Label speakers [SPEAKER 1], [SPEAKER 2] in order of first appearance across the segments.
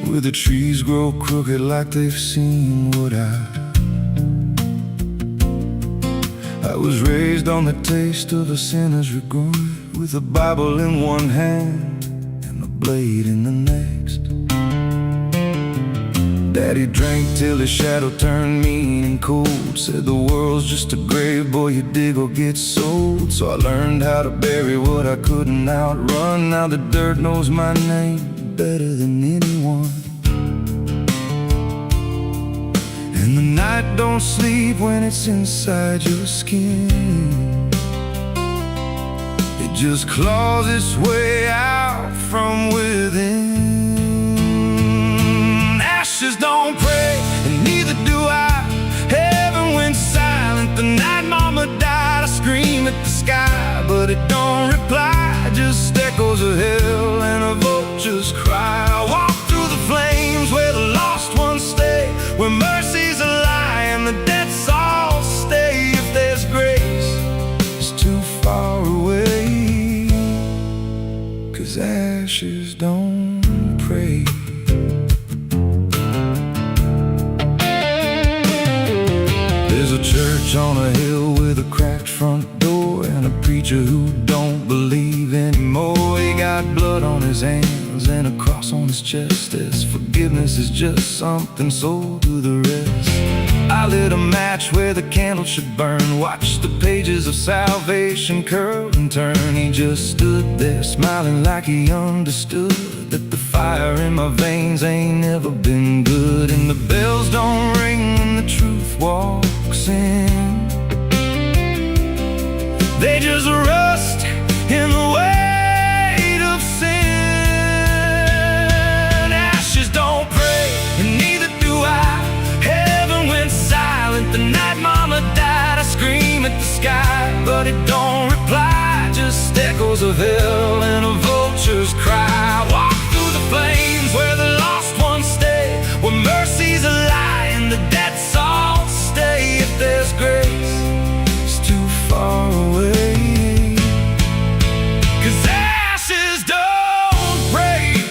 [SPEAKER 1] where the trees grow crooked like they've seen what I was raised on the taste of a sinner's regret, with a Bible in one hand and a blade in the next. Daddy drank till his shadow turned mean and cold, said the world's just a grave, boy, you dig or get sold. So I learned how to bury what I couldn't outrun. Now the dirt knows my name better than anyone. And the night don't sleep when it's inside your skin. It just claws its way out from within. Ashes don't pray, and neither do I. Heaven went silent the night mama died. I scream at the sky, but it don't reply. Just echoes of hell and a vulture's cry. I walk through the flames where the lost ones stay, where mercy's a lie and the dead souls stay. If there's grace, it's too far away, 'cause ashes don't pray. There's a church on a hill with a cracked front door, and a preacher who don't believe anymore. He got blood on his hands and a cross on his chest, as forgiveness is just something sold to the rest. I lit a match where the candle should burn, watched the pages of salvation curl and turn. He just stood there smiling like he understood that the fire in my veins ain't never been good. And the bells don't ring when the truth walks in, they just rust in the weight of sin. Ashes don't pray, and neither do I. Heaven went silent the night mama died. I scream at the sky, but it don't reply. Just echoes of hell and a vulture's cry. Walk through the flames where the lost ones stay, where mercy's a lie and the dead souls stay. If there's grace, it's too far away, 'cause ashes don't break.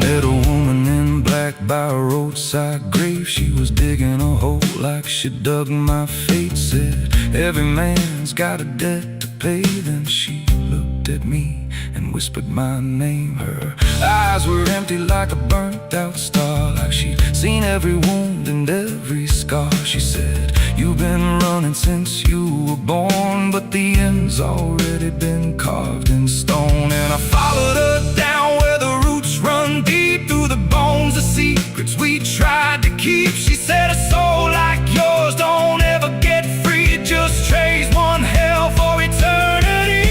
[SPEAKER 1] Met a woman in black by a roadside grave. She was digging a hole like she dug my fate. Said every man's got a debt to pay. Then she looked at me and whispered my name. Her eyes were empty like a burnt out star, like she'd seen every wound and every scar. She said, you've been running since you were born, but the end's already been carved in stone. And I followed her down where the roots run deep through the bones, the secrets we tried to keep. She said, a soul like yours don't ever get free, it just trades one hell for eternity.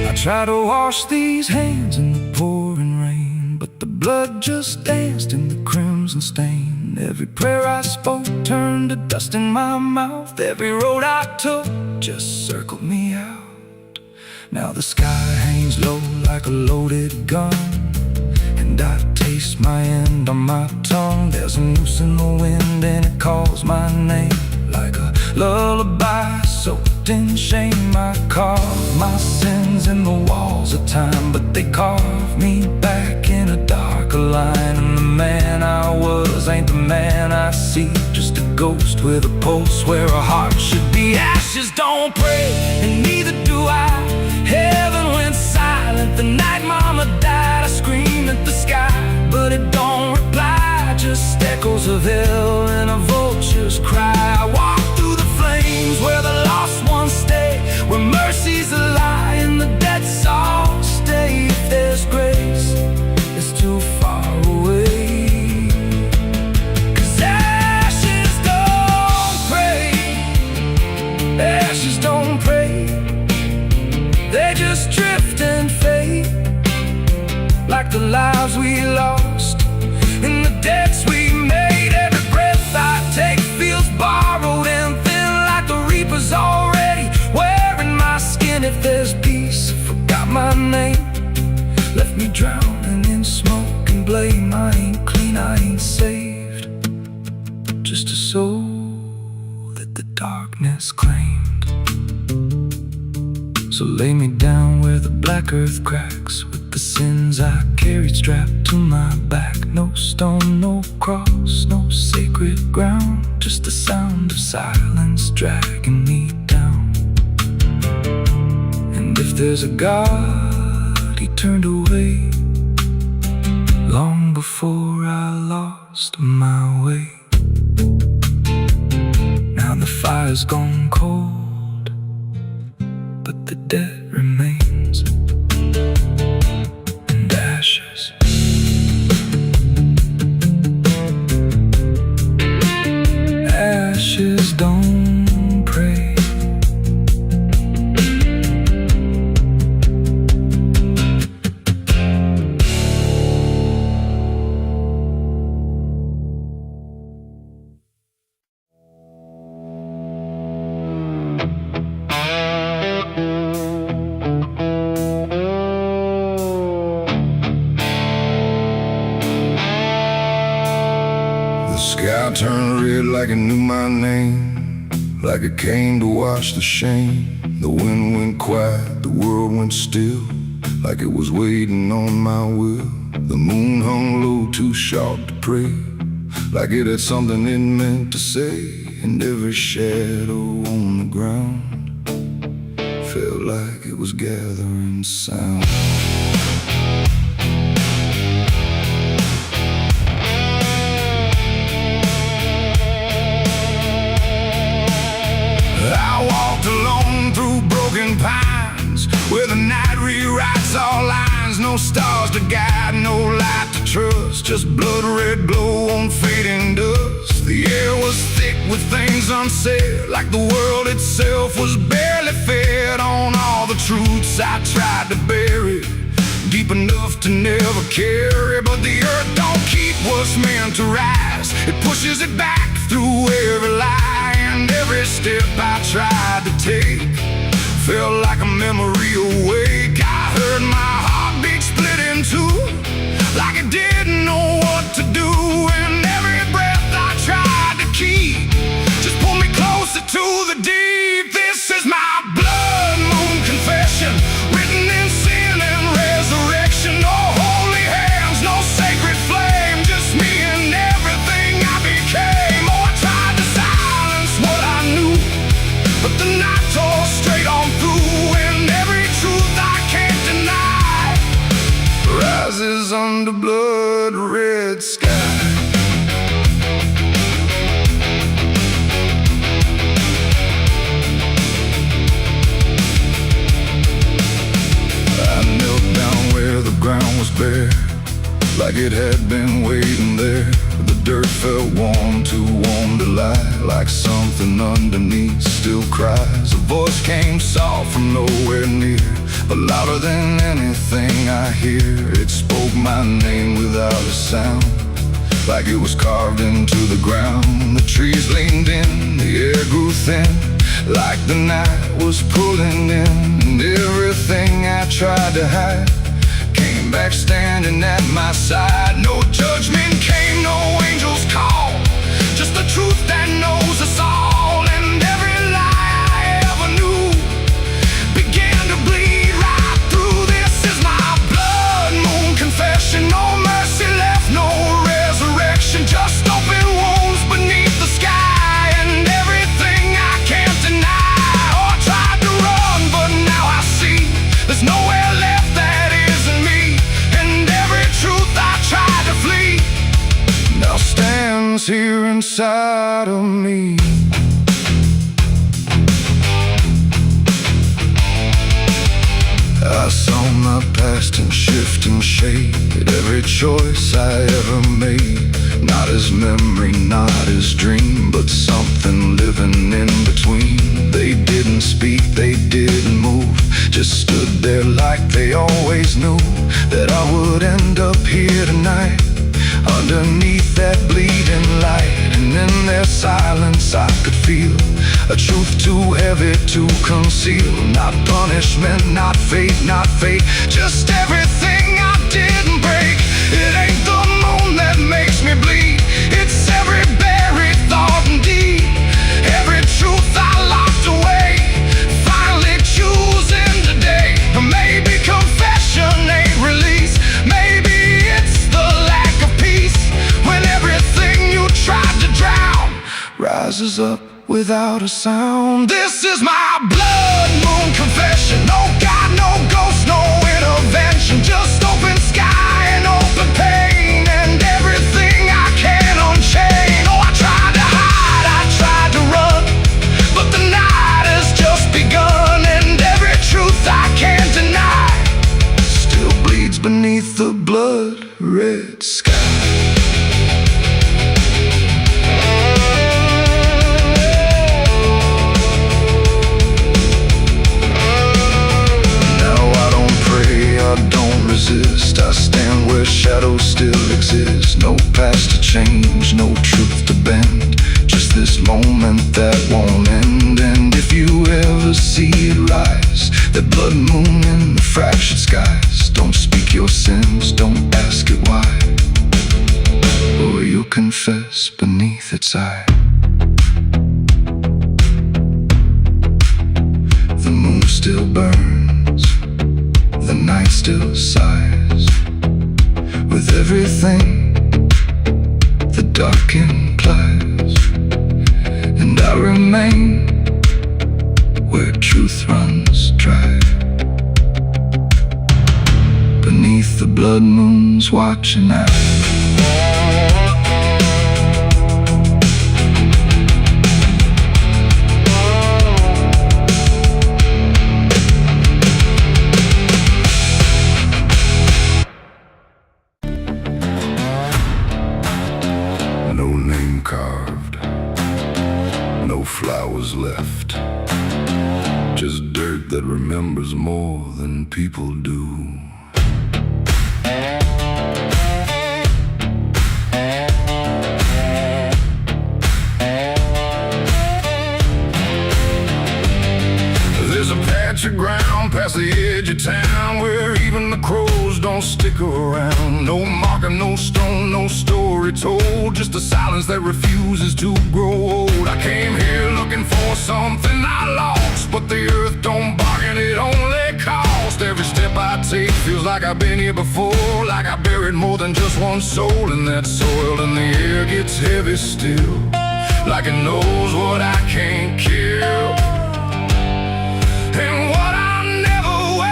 [SPEAKER 1] I try to wash these hands in the pouring rain, but the blood just danced in the crimson stain. Every prayer I spoke turned to dust in my mouth. Every road I took just circled me out. Now the sky hangs low like a loaded gun, and I taste my end on my tongue. There's a noose in the wind and it calls my name like a lullaby soaked in shame. I carve my sins in the walls of time, but they carve me back in a darker line. And the man I was ain't the man I see, just a ghost with a pulse where a heart should be. Ashes don't pray, and neither do I. Heaven went silent the night mama died. I scream at the sky, but it don't reply. Just echoes of hell and a vulture's cry. I walk through the flames where the lost ones stay, where mercy's a lie and the dead souls stay. If there's grace, it's too far away, 'cause ashes don't pray. Ashes don't pray, they just drift and fade, like the lives we lost and the debts we made. Every breath I take feels borrowed and thin, like the reaper's already wearing my skin. If there's peace, I forgot my name, left me drowning in smoke and blame. I ain't clean, I ain't saved, just a soul that the darkness claimed. So lay me down where the black earth cracks, with the sins I carried strapped to my back. No stone, no cross, no sacred ground, just the sound of silence dragging me down. And if there's a God, he turned away long before I lost my way. Now the fire's gone cold, but the debt remains, and ashes. Ashes don't pray.
[SPEAKER 2] Sky turned red like it knew my name, like it came to wash the shame. The wind went quiet, the world went still, like it was waiting on my will. The moon hung low, too sharp to pray, like it had something it meant to say. And every shadow on the ground felt like it was gathering sound. I walked alone through broken pines, where the night rewrites all lines. No stars to guide, no light to trust, just blood red glow on fading dust. The air was thick with things unsaid, like the world itself was barely fed on all the truths I tried to bury, deep enough to never carry. But the earth don't keep what's meant to rise, it pushes it back through every lie. And every step I tried to take felt like a memory awake. I heard my heartbeat split in two, like it didn't know what to do. And every breath I tried to keep just pulled me closer to the deep. This is my blood moon confession, written in sin and resurrection. No holy hands, no sacred flame, just me and everything I became. Oh, I tried to silence what I knew, but the night tore straight on through. And every truth I can't deny rises under blood red sky. I knelt down where the ground was bare, like it had been waiting there. The dirt felt warm, too warm to lie, like something underneath still cries. A voice came soft from nowhere near, but louder than anything I hear. It spoke my name without a sound, like it was carved into the ground. The trees leaned in, the air grew thin, like the night was pulling in. And everything I tried to hide came back standing at my side. No judgment came, no angel's call, just the truth that knows us all. And every lie I ever knew began to bleed right through. This is my blood moon confession. No mercy left, no resurrection, just open wounds beneath the sky. And everything I can't deny. Oh, I tried to run, but now I see there's nowhere left that isn't me. And every truth I tried to flee now stands here inside of me. I saw my past in shifting shade, every choice I ever made, not as memory, not as dream, but something living in between. They didn't speak, they didn't move, just stood there like they always knew that I would end up here tonight, underneath that bleeding light. And in their silence I could feel a truth too heavy to conceal. Not punishment, not fate, not fate, just everything I didn't break. It ain't the moon that makes me bleed, it's every buried thought and deed, every truth I locked away, finally choosing to rise up without a sound. This is my blood moon confession. No God, no ghost, no intervention. Just open sky and open pain, and everything I can unchain. Oh, I tried to hide, I tried to run, but the night has just begun, and every truth I can't deny still bleeds beneath the blood-red sky. I stand where shadows still exist. No past to change, no truth to bend. Just this moment that won't end. And if you ever see it rise, that blood moon in the fractured skies, don't speak your sins, don't ask it why, or you'll confess beneath its eye. The moon still burns, the night still sighs, with everything the dark implies. And I remain where truth runs dry, beneath the blood moon's watching eye. Carved, no flowers left, just dirt that remembers more than people do. There's a patch of ground past the edge of town where even the crows don't stick around. No marker, no stone, no story told, just a silence that refuses to grow old. I came here looking for something I lost, but the earth don't bargain, it only cost. Every step I take feels like I've been here before, like I buried more than just one soul in that soil. And the air gets heavy still, like it knows what I can't kill, and what I never will.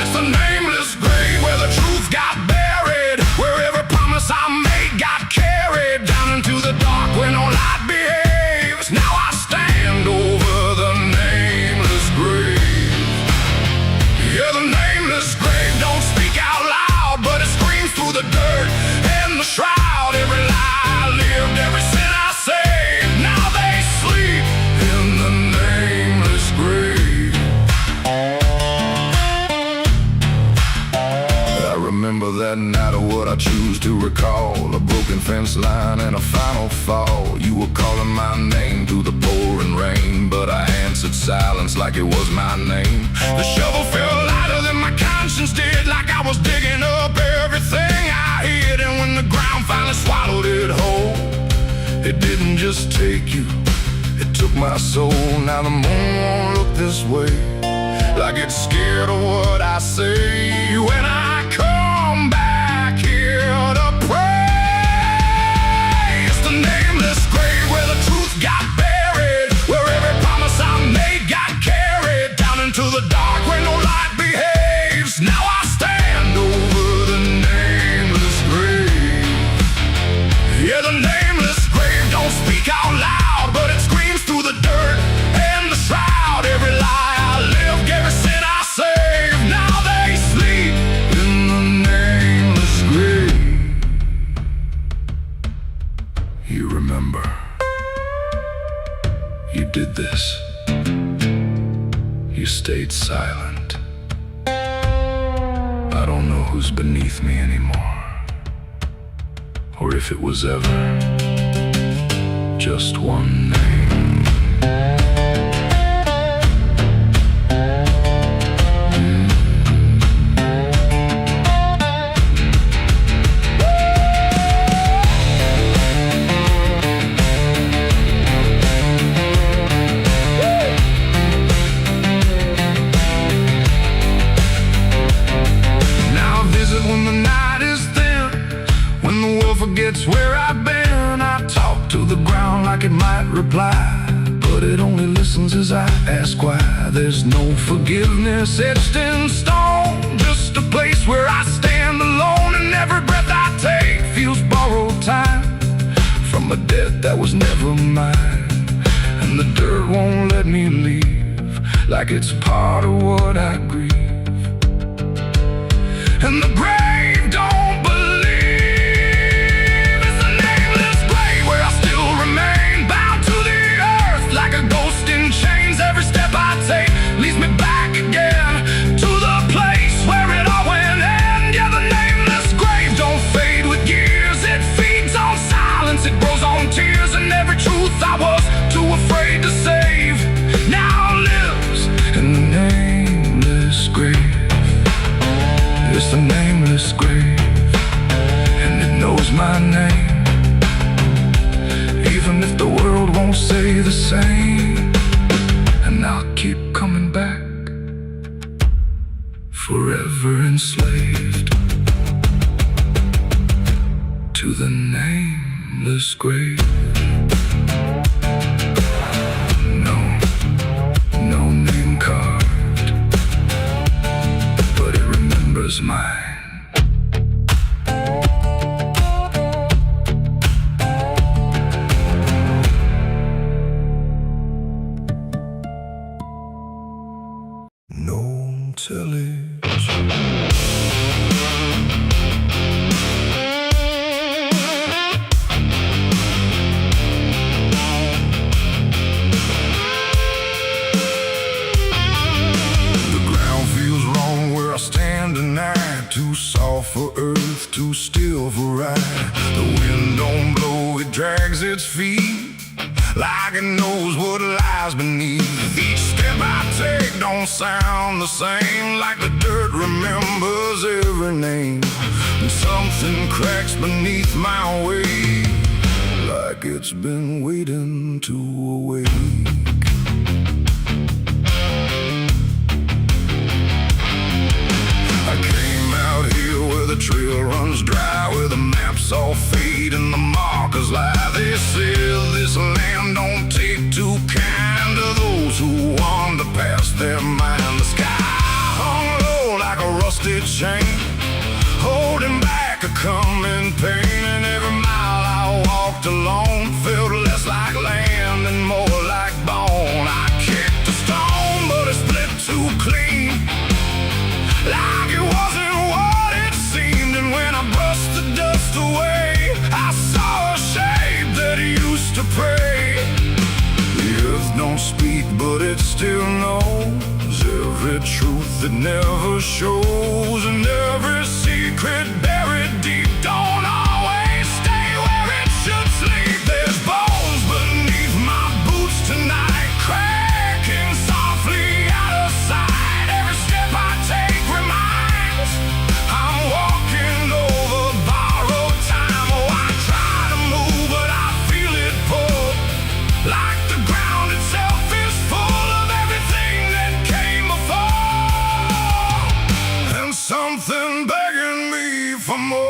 [SPEAKER 2] It's the nameless grave where the truth got buried, where every promise I made got carried down into the dark where no light behaves. Now I stand over the nameless grave. Yeah, the nameless grave don't speak out loud, but it screams through the dirt and the shroud. Every lie I lived, every sin I saved, now they sleep in the nameless grave. I remember that night of what I choose to recall, a broken fence line and a final fall. You were calling my name through the pouring rain, but I answered silence like it was my name. The shovel felt lighter than my conscience did, like I was digging up everything I hid. And when the ground finally swallowed it whole, it didn't just take you, it took my soul. Now the moon won't look this way, like it's scared of what I say. When I come back here to pray, it's the nameless grave where the truth got buried, where every promise I made got carried down into the dark where no light behaves. Now I stand over the nameless grave. Yeah, the nameless grave don't speak out loud, but it screams through the dirt and the shroud. Every lie I lived, every sin I saved, now they sleep in the nameless grave. You remember, you did this, you stayed silent. I don't know who's beneath me anymore, or if it was ever just one name. Now I visit when the night is thin, when the world forgets where I've been. I talk to the ground like
[SPEAKER 1] reply, but it only listens as I ask why. There's no forgiveness etched in stone, just a place where I stand alone, and every breath I take feels borrowed time from a debt that was never mine. And the dirt won't let me leave, like it's part of what I grieve. And the grave don't believe it's a nameless grave where I still remain bound to the earth like a ghost in chains. Every step I take leads me back again to the place where it all went end. Yeah, the nameless grave don't fade with years. It feeds on silence, it grows on tears, and every truth I was too afraid to save now lives in the nameless grave. It's the nameless grave, and it knows my name, even if the world won't say the same. And I'll keep coming back, forever enslaved to the nameless grave. No name carved, but it remembers mine. No television. Too soft for earth, too still for ride. The wind don't blow, it drags its feet like it knows what lies beneath. Each step I take don't sound the same, like the dirt remembers every name. And something cracks beneath my weight, like it's been waiting to awake. The trail runs dry, where the maps all fade and the markers lie. They say this land don't take too kind to those who wander past their mind. The sky hung low like a rusted chain, holding back a coming pain. And every mile I walked alone felt less like land and more like bone. I kicked a stone, but it split too clean, like it wasn't. When I brushed the dust away, I saw a shape that used to pray. The earth don't speak, but it still knows every truth it never shows, and every secret buried deep don't always stay where it should sleep. There's bones beneath my boots tonight, cracking softly out of sight. Every step I take reminds I'm walking over borrowed time. Oh, I try to move, but I feel it pull, like the ground itself is full of everything that came before, and something begging me for more.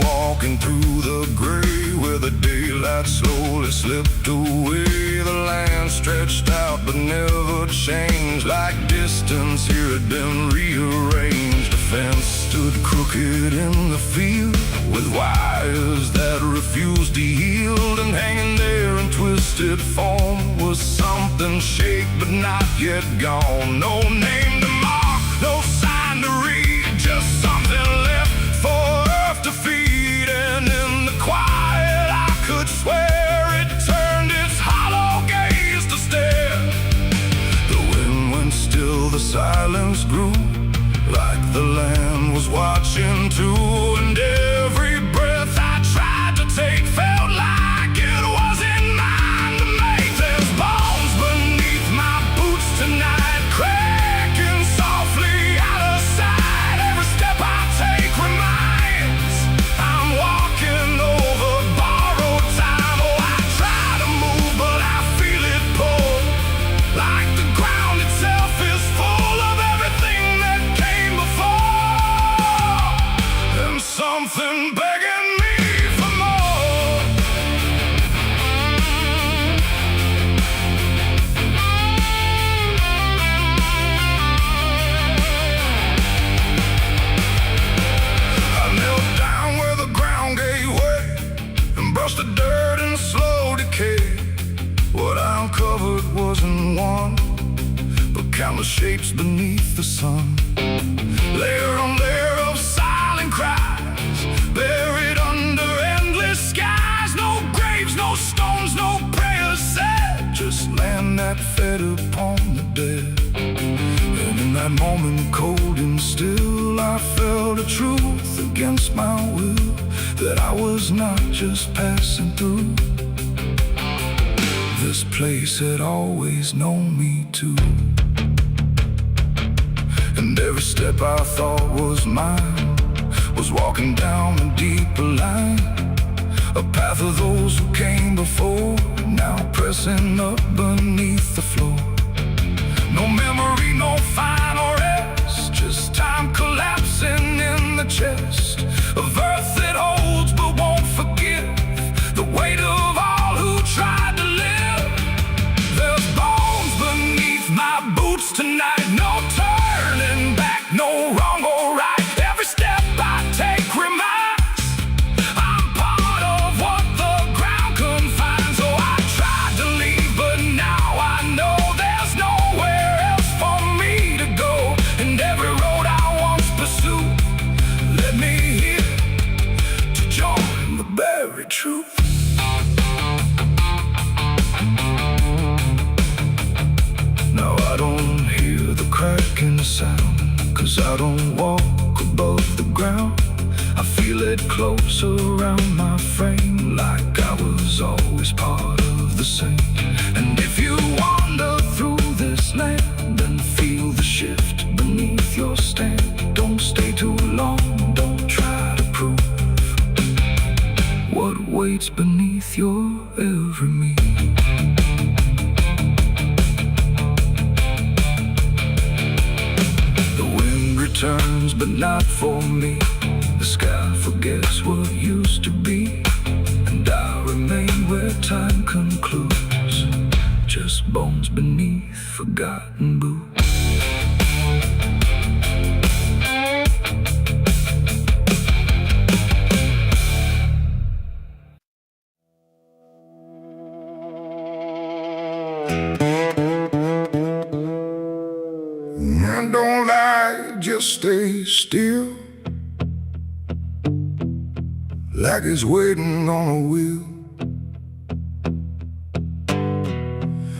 [SPEAKER 1] Walking through the gray, where the daylight slowly slipped away. The land stretched out but never changed, like distance here had been rearranged. A fence stood crooked in the field, with wires that refused to yield. And hanging there in twisted form was something shaped but not yet gone. No name to mark, no sign to read, just something left for earth to feed. And in the quiet I could swear it turned its hollow gaze to stare. The wind went still, the silence grew, like the land was watching too. And every breath I tried to take felt like it wasn't mine to make. There's bones beneath my boots tonight, cracking softly out of sight. Every step I take reminds I'm walking over borrowed time. Oh, I try to move, but I feel it pull, like the sun. Layer on layer of silent cries, buried under endless skies. No graves, no stones, no prayers said, just land that fed upon the dead. And in that moment, cold and still, I felt a truth against my will, that I was not just passing through. This place had always known me too. And every step I thought was mine was walking down a deeper line, a path of those who came before, now pressing up beneath the floor. No memory, no final rest, just time collapsing in the chest of earth that holds but won't forgive the weight of all who tried to live. There's bones beneath my boots tonight, no turning back, no wrong or right. Every step I take reminds I'm part of what the ground confines. So I tried to leave, but now I know there's nowhere else for me to go. And every road I once pursued led me here to join the buried truth. Now I don't hear the cracking sound, 'cause I don't walk above the ground. I feel it close around my frame, like I was always part of the same. And if you wander through this land and feel the shift beneath your stand, don't stay too long, don't try to prove what waits beneath your every meal. Turns, but not for me. The sky forgets what used to be, and I remain where time concludes, just bones beneath forgotten boots.
[SPEAKER 2] Don't lie, just stay still, like it's waiting on a wheel.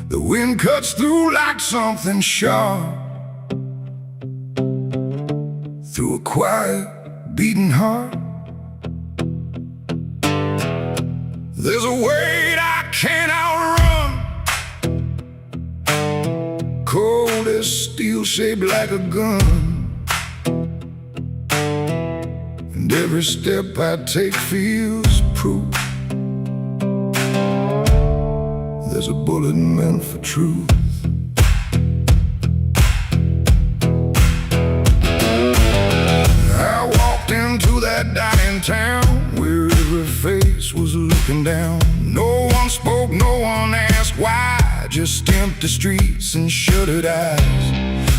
[SPEAKER 2] The wind cuts through like something sharp, through a quiet, beating heart. There's a weight I can't outrun, cold as steel, shaped like a gun. And every step I take feels proof there's a bullet meant for truth. I walked into that dying town where every face was looking down. No one spoke, no one asked why, just empty streets and shuttered eyes.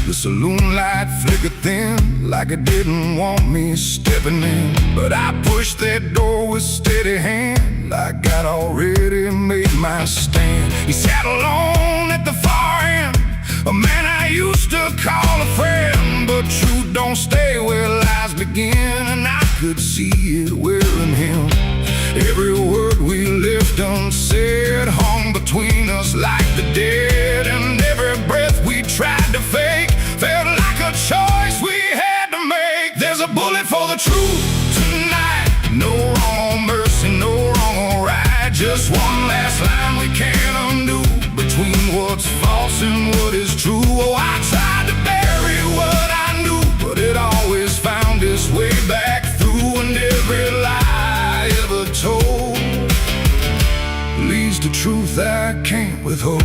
[SPEAKER 2] The saloon light flickered thin, like it didn't want me stepping in. But I pushed that door with steady hand, like I'd already made my stand. He sat alone at the far end, a man I used to call a friend. But truth don't stay where lies begin, and I could see it wearing him. Every word we left unsaid hung between us like the dead, and every breath we tried to fake felt like a choice we had to make. There's a bullet for the truth tonight, no wrong or mercy, no wrong or right, just one last line we can't undo, between what's false and what is true. Oh, I tried to bury what I knew, but it always found its way back through, and every lie ever told leads to truth I can't withhold.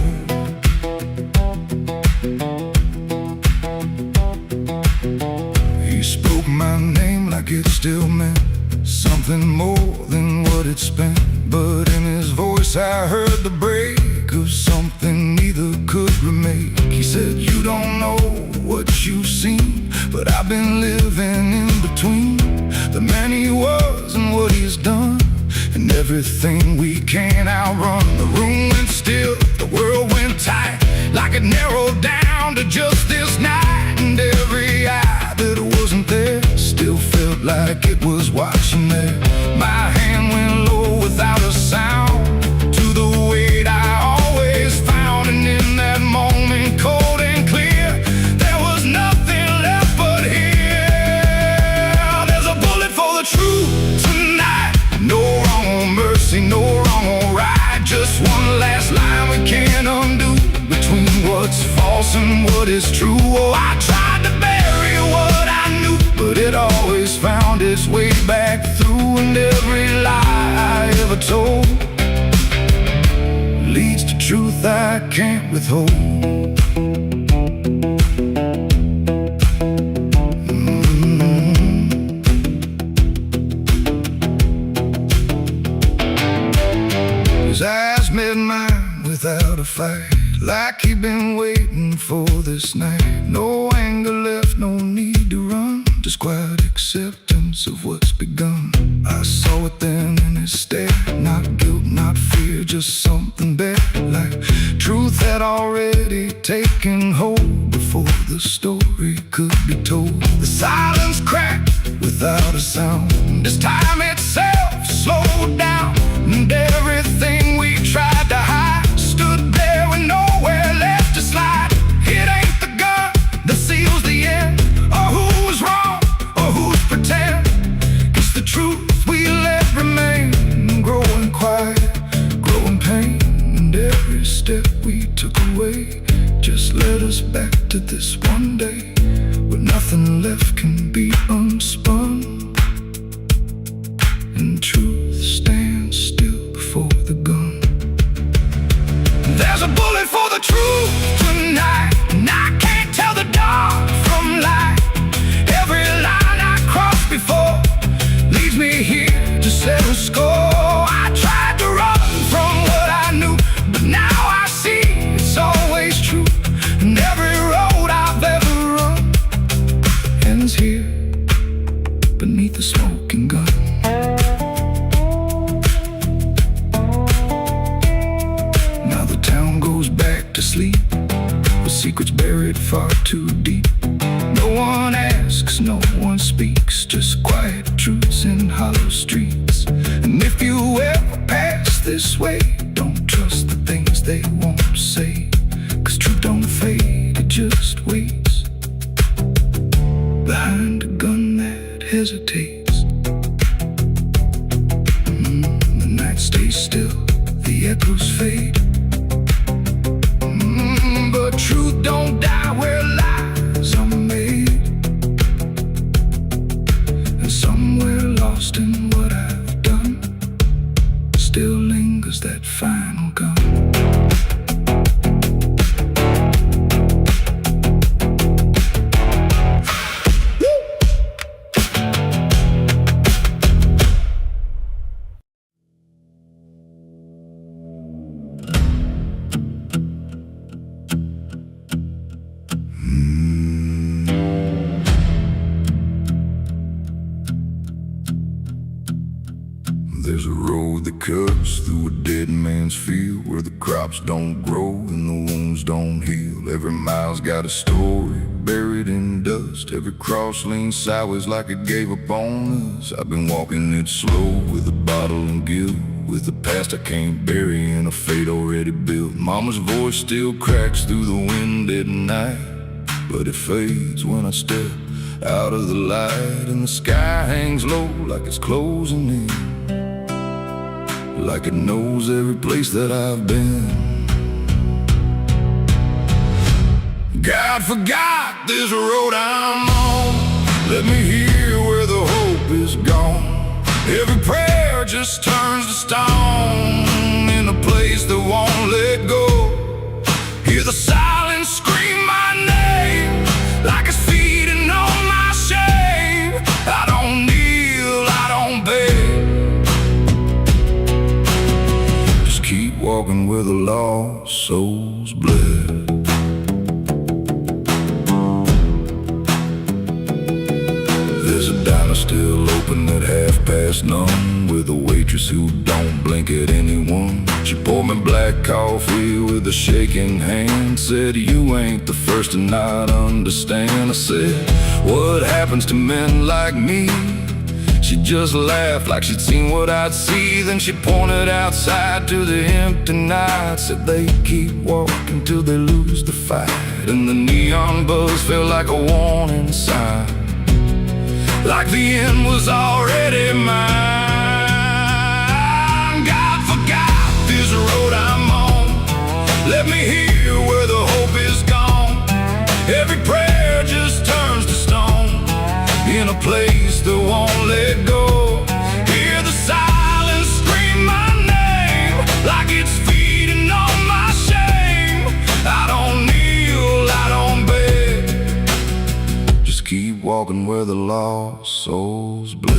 [SPEAKER 2] He spoke my name like it still meant something more than what it spent, but in his voice I heard the break of something neither could remake. He said, you don't know what you've seen, but I've been living in between the man he was and what he's done, and everything we can't outrun. The room went still, the world went tight, like it narrowed down to just this night. And and every eye that wasn't there still felt like it was watching there. My hand went low without a sound to the weight I always found, and in that moment, cold and clear, there was nothing left but here. There's a bullet for the truth tonight. No wrong or mercy, no wrong or right. Just one last line we can't undo between what's false and what is true. Oh, I tried to bury what I knew, but it always found its way back through. And every lie I ever told leads to truth I can't withhold. His eyes met mine without a fight, like he'd been waiting for this night. No anger left, no need to run, just quiet acceptance of what's begun. I saw it then in his stare, not guilt, not fear, just something better, like truth had already taken hold before the story could be told. The silence cracked without a sound, this time itself slowed down, and everything we tried to hide stood there with nowhere left to slide. It ain't the gun that seals the end, or who was wrong, or who's pretend. It's the truth we let remain, growing quiet, growing pain. And every step we took away just led us back to this one day, where nothing left can be unspun, and truth stands still before the gun. There's a bullet for the truth tonight, and I can't tell the dark from light. Every line I crossed before leads me here to settle score. I tried to run from what I knew, but now I see it's always true. And every road I've ever run ends here beneath the smoking gun. To sleep with secrets buried far too deep. No one asks, no one speaks, just quiet truths in hollow streets. And if you ever pass this way, don't trust the things they won't say, 'cause truth don't fade, it just waits behind a gun that hesitates. The night stays still, the echoes fade, but truth don't die where lies are made. And somewhere lost in what I've done still lingers that final gun. There's a road that cuts through a dead man's field, where the crops don't grow and the wounds don't heal. Every mile's got a story buried in dust. Every cross leans sideways like it gave up on us. I've been walking it slow with a bottle and guilt, with the past I can't bury and a fate already built. Mama's voice still cracks through the wind at night, but it fades when I step out of the light. And the sky hangs low like it's closing in, like it knows every place that I've been. God forgot this road I'm on, let me hear where the hope is gone. Every prayer just turns to stone in a place that won't let go. Hear the silence scream my name like it's feeding on my shame. I don't kneel, I don't beg, just keep walking where the lost souls bled. There's a diner still open at half
[SPEAKER 1] past none, with a waitress who don't blink at anyone. She poured me black coffee with a shaking hand, said, "You ain't the first to not understand." I said, "What happens to men like me?" She just laughed like she'd seen what I'd see. Then she pointed outside to the empty night, said, "They keep walking till they lose the fight." And the neon buzz felt like a warning sign, like the end was already mine. God forgot this road I'm on. Let me hear where the hope is gone. Every prayer just turns to stone in a place that won't let go. Hear the silence scream my name like it's feeding on my shame. I don't kneel, I don't beg, just keep walking where the lost souls bled.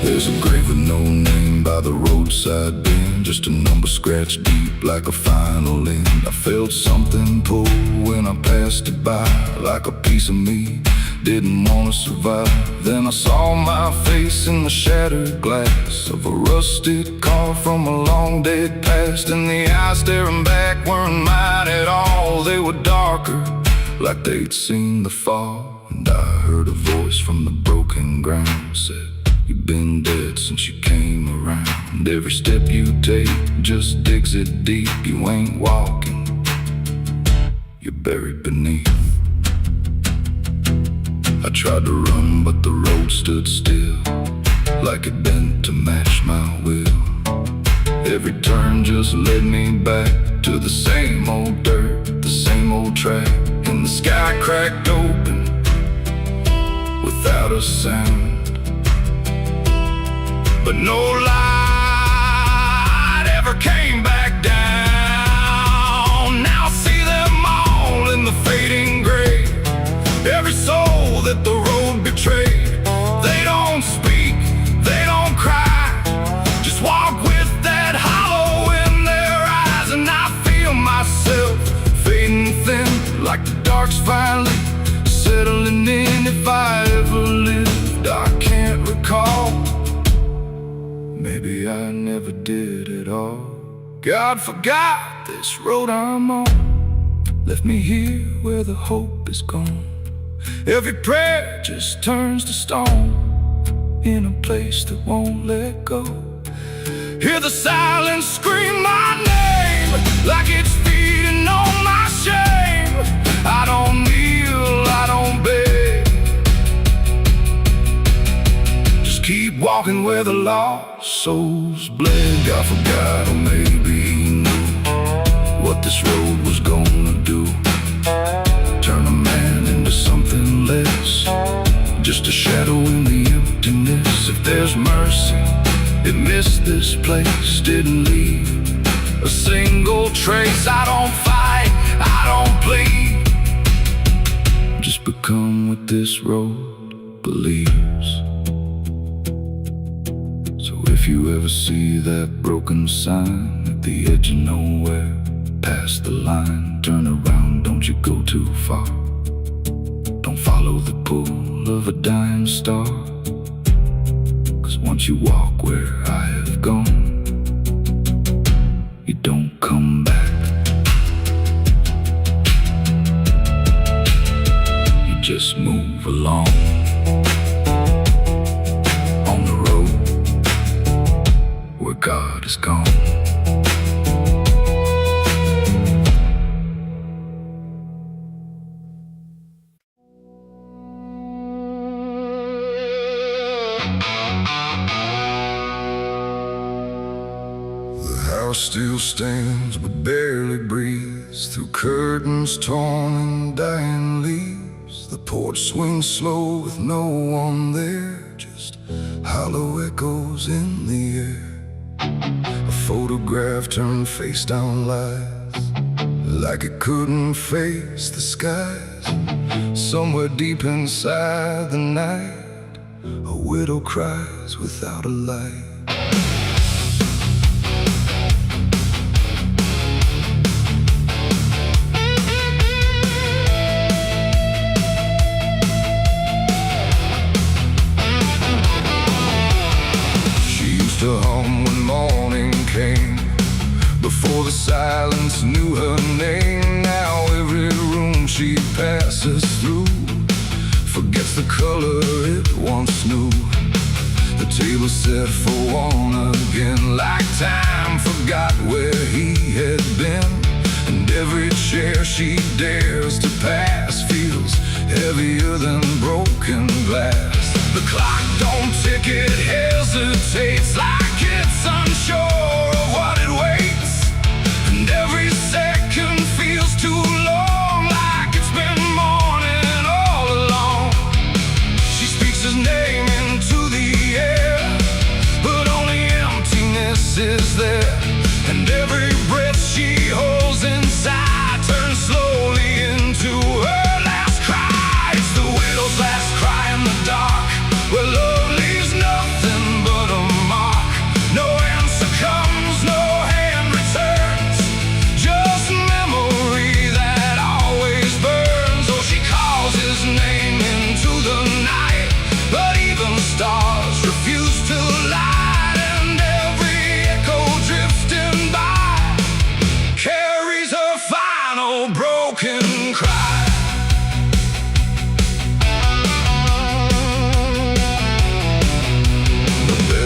[SPEAKER 1] There's a grave with no name by the roadside bend, just a number scratched deep like a final end. I felt something pull when I passed it by, like a piece of me didn't want to survive. Then I saw my face in the shattered glass of a rusted car from a long dead past, and the eyes staring back weren't mine at all. They were darker, like they'd seen the fall. And I heard a voice from the broken ground, said, "You've been dead since you came around. Every step you take just digs it deep. You ain't walking, you're buried beneath." I tried to run, but the road stood still, like it bent to match my will. Every turn just led me back to the same old dirt, the same old track. And the sky cracked open without a sound, but no light ever came back down. Now I see them all in the fading gray, every soul that the road betrayed. They don't speak, they don't cry, just walk with that hollow in their eyes. And I feel myself fading thin, like the dark's finally settling in. If I ever lived, I can't recall. Maybe I never did at all. God forgot this road I'm on, left me here where the hope is gone. Every prayer just turns to stone in a place that won't let go. Hear the silence scream my name like it's feeding on my shame. I don't kneel, I don't beg, just keep walking where the lost souls bled. God forgot, or maybe he knew what this road was gonna do, turn a man into something less, just a shadow in the emptiness. If there's mercy, it missed this place, didn't leave a single trace. I don't fight, I don't plead, just become what this road believes. If you ever see that broken sign at the edge of nowhere, past the line, turn around, don't you go too far. Don't follow the pull of a dying star, 'cause once you walk where I have gone, you don't come back. You just move along on the road where God is gone. The house still stands but barely breathes through curtains torn and dying leaves. The porch swings slow with no one there, just hollow echoes in the air. A photograph turned face down lies, like it couldn't face the skies. Somewhere deep inside the night, a widow cries without a light.
[SPEAKER 2] reflects the color it once knew. The table set for one again, like time forgot where he had been. And every chair she dares to pass feels heavier than broken glass. The clock don't tick, it hesitates like it's unsure of what it waits. And every second feels too long, like it's been mourning all along. She speaks his name into the air, but only emptiness is there. And every breath she holds inside turns slowly into her last cry. It's the widow's last cry in the dark, where love leaves nothing but a mark. No answer comes, no hand returns, just memory that always burns. Oh, she calls his name into the night, but even stars refuse to light. And every echo drifting by carries her final broken cry.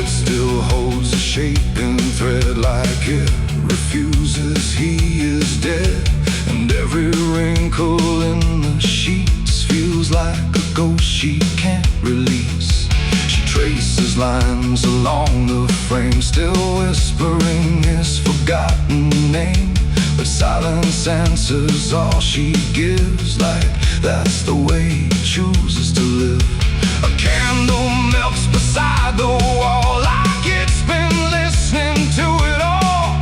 [SPEAKER 2] Still holds a shaping thread, like it refuses he is dead. And every wrinkle in the sheets feels like a ghost she can't release. She traces lines along the frame, still whispering his forgotten name. But silence answers all she gives, like that's the way he chooses to live. A candle melts beside the wall, like it's been listening to it all.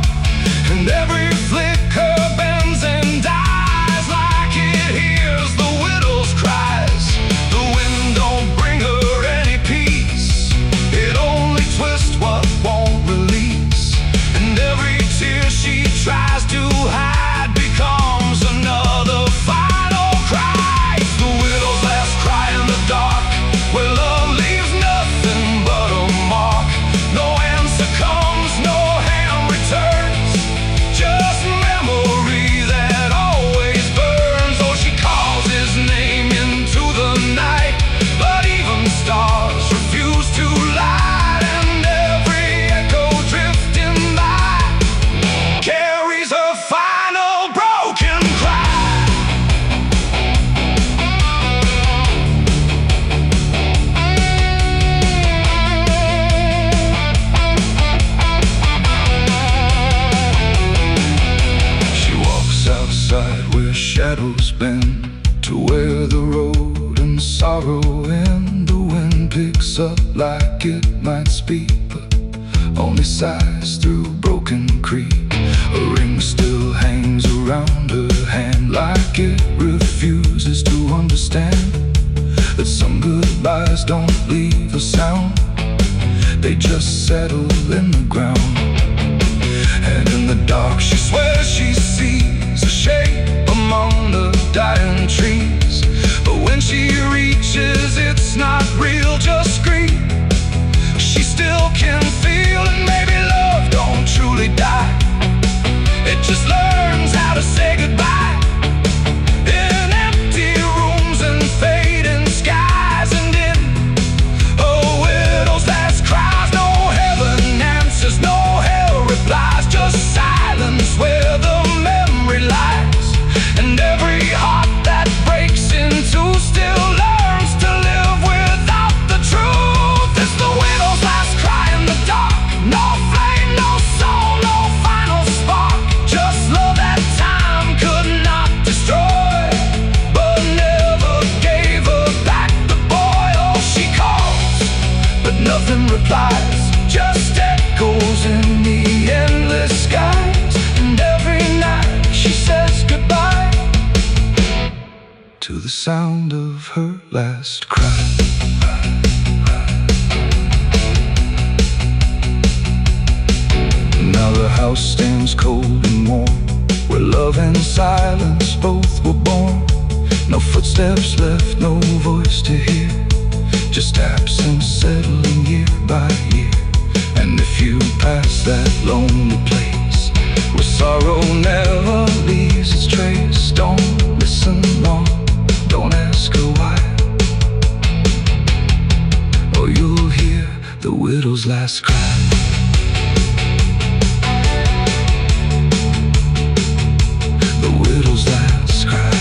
[SPEAKER 2] And every flicker bends and dies, like it hears the widow's cries. The wind don't bring her any peace, it only twists what won't release. And every tear she tries to hide becomes another final cry. It's the widow's last cry in the dark, where love leaves nothing but a mark. No answer comes, no hand returns, just memory that always burns. Oh, she calls his name into the night, but even stars refuse to light. And every echo drifting by carries her final broken cry. She walks outside where shadows bend, to where the road and sorrow end. The wind picks up like it might speak, but only sighs through broken creek. A ring still hangs around her hand, like it refuses to understand that some goodbyes don't leave a sound, they just settle in the ground. And in the dark she swears she sees a shape among the dying trees. But when she reaches, it's not real, just grief. She still can feel, and maybe love don't truly die, it just learns how to say goodbye. In empty rooms and fading skies, and in a widow's last cries, no heaven answers, no hell replies, just silence where the memory lies. And every heart that breaks in two still learns to live without the truth. It's the widow's last cry in the dark, no flame, no soul, no final spark, just love that time could not destroy, but never gave her back the boy. Oh, she calls, but nothing replies, just echoes in the endless skies. And every night she says goodbye to the sound of her last cry. Now the house stands cold and warm, where love and silence both were born. No footsteps left, no voice to hear, just absence settling year by year. And if you pass that lonely place where sorrow never leaves its trace, don't listen long, don't ask her why. last cry. The widow's last cry.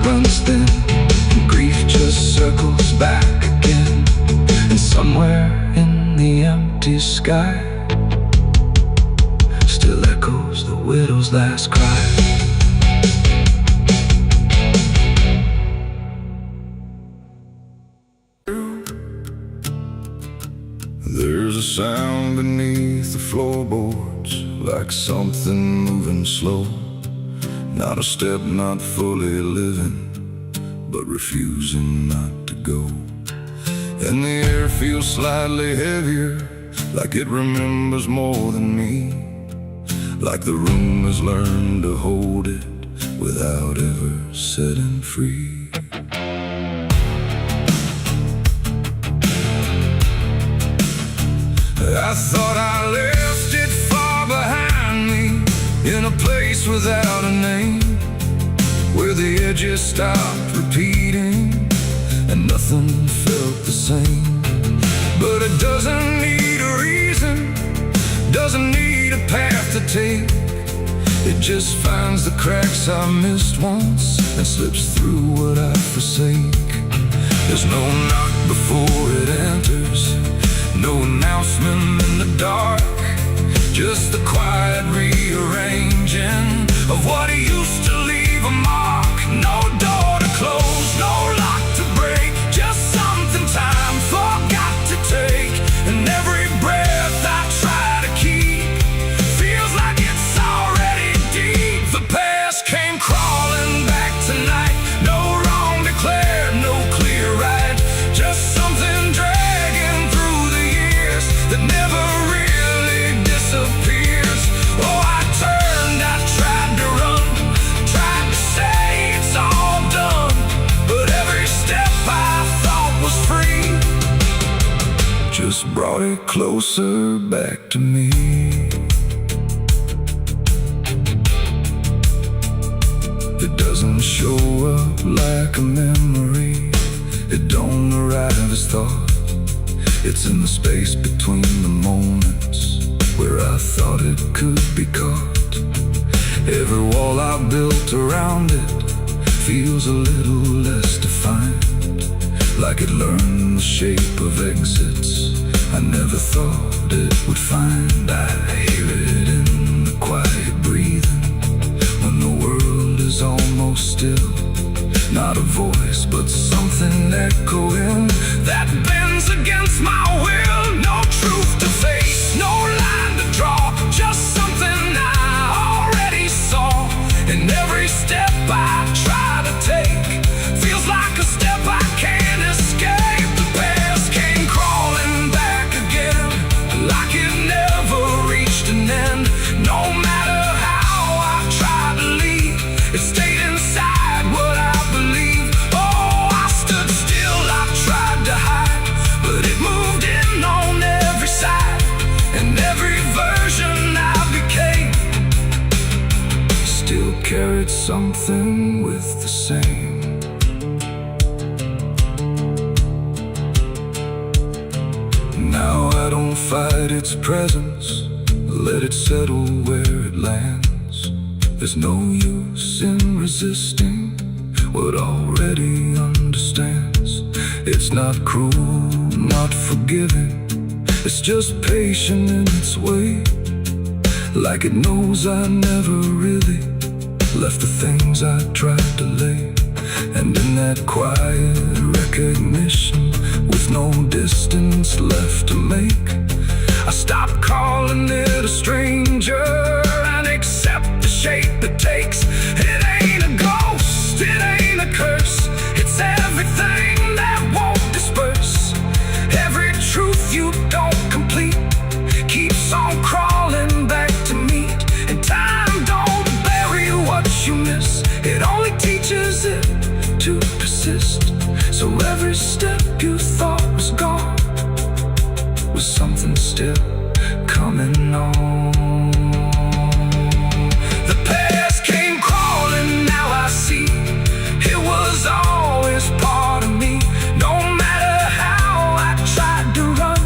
[SPEAKER 2] Runs thin, and grief just circles back again. And somewhere in the empty sky still echoes the widow's last cry. There's a sound beneath the floorboards, like something moving slow. Not a step, not fully living, but refusing not to go. And the air feels slightly heavier, like it remembers more than me. Like the room has learned to hold it without ever setting free. I thought I left it far behind me, in a place without a name, where the edges stopped repeating and nothing felt the same. But it doesn't need a reason, doesn't need a path to take. It just finds the cracks I missed once and slips through what I forsake. There's no knock before it enters, no announcement in the dark, just the quiet rearranging of what used to leave a mark. No door to close, no lock to break, just something time forgot to take. And every breath I try to keep feels like it's already deep. The past came crawling back tonight, no wrong declared, no clear right, just something dragging through the years that never really disappears. Oh, I turned, I tried to run, tried to say it's all done, but every step I thought was free just brought it closer back to me. It doesn't show up like a memory, it don't arrive as thought. It's in the space between the moments where I thought it could be caught. Every wall I built around it feels a little less defined, like it learned the shape of exits I never thought it would find. I hear it in the quiet breathing when the world is almost still. Not a voice, but something echoing that bends against my will. No truth to face, no line to draw, just something I already saw. And every step I try to take feels like a step I can't escape. The past came crawling back again, like it never reached an end. No matter how I tried to leave, it stayed inside what I believe. Oh, I stood still, I tried to hide, but it moved in on every side. And every version I became still carried something with the same. Now I don't fight its presence, let it settle where it lands. There's no use in resisting what already understands. It's not cruel, not forgiving, it's just patient in its way. Like it knows I never really left the things I tried to lay. And in that quiet recognition, with no distance left to make, I stopped calling it a stranger and accept the shape it takes. It ain't a ghost, it ain't a curse, it's everything that won't disperse. Every truth you don't complete keeps on crawling back to meet. And time don't bury what you miss, it only teaches it to persist.
[SPEAKER 1] know. The past came crawling, now I see it was always part of me. No matter how I tried to run,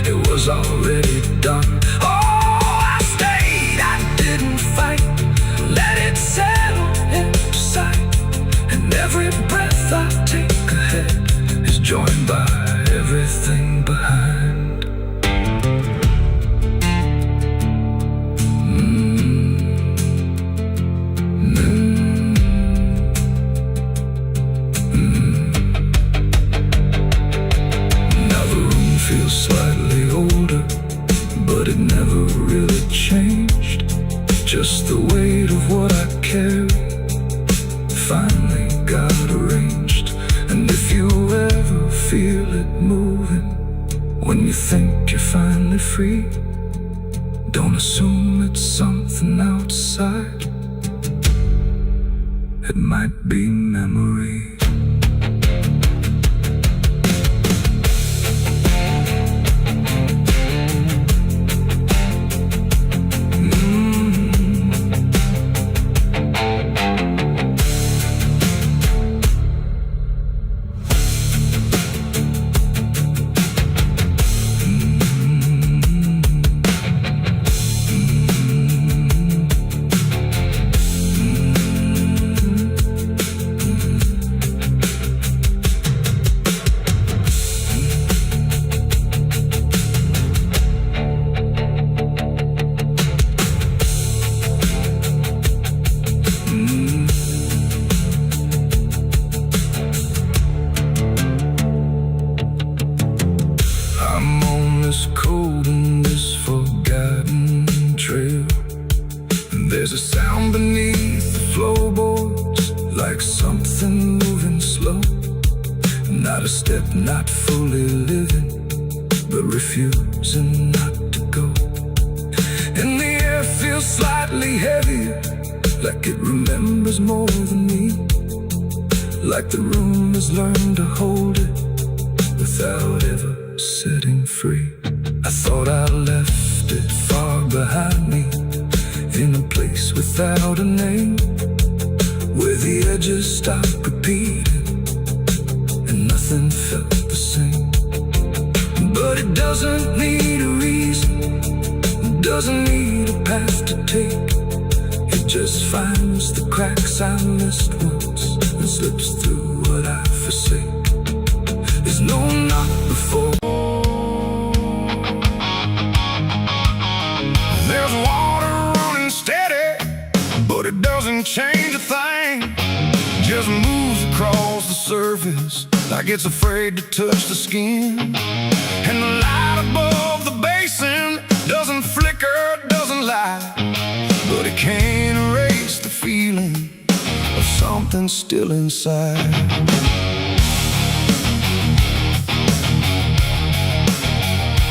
[SPEAKER 1] it was already done. Oh, I stayed, I didn't fight, let it settle into sight. And every breath I take ahead is joined by everything behind. Now the room feels slightly older, but it never really changed. Just the weight of what I carry finally got arranged. And if you ever feel it moving, when you think you're finally free, don't assume it's something outside. It might be memory. Cold in this forgotten trail, and there's a sound beneath the floorboards, like something moving slow. Not a step, not fully living, but refusing not to go. And the air feels slightly heavier, like it remembers more than me, like the room has learned to hold it without ever setting free. I thought I left it far behind me, in a place without a name, where the edges stopped repeating and nothing felt the same. But it doesn't need a reason, it doesn't need a path to take. It just finds the cracks I missed once and slips through what I forsake. There's no knock before. There's water running steady, but it doesn't change a thing. Just moves across the surface like it's afraid to touch the skin. And the light above the basin doesn't flicker, doesn't lie, but it can't erase the feeling of something still inside.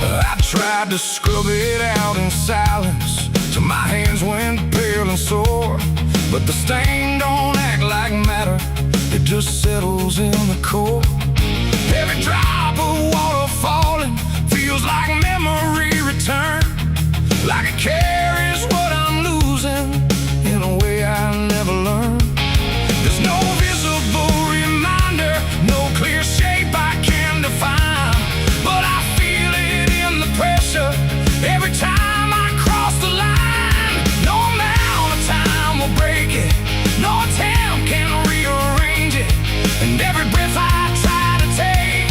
[SPEAKER 1] I tried to scrub it out in silence till my hands went pale and sore, but the stain don't act like matter, it just settles in the core. Every drop of water falling feels like memory return, like it carries what I'm losing in a way I never learned. There's no visible reminder, no clear shape I can define, but I feel it in the pressure every time I cross the line. No amount of time will break it, no attempt can rearrange it, and every breath I try to take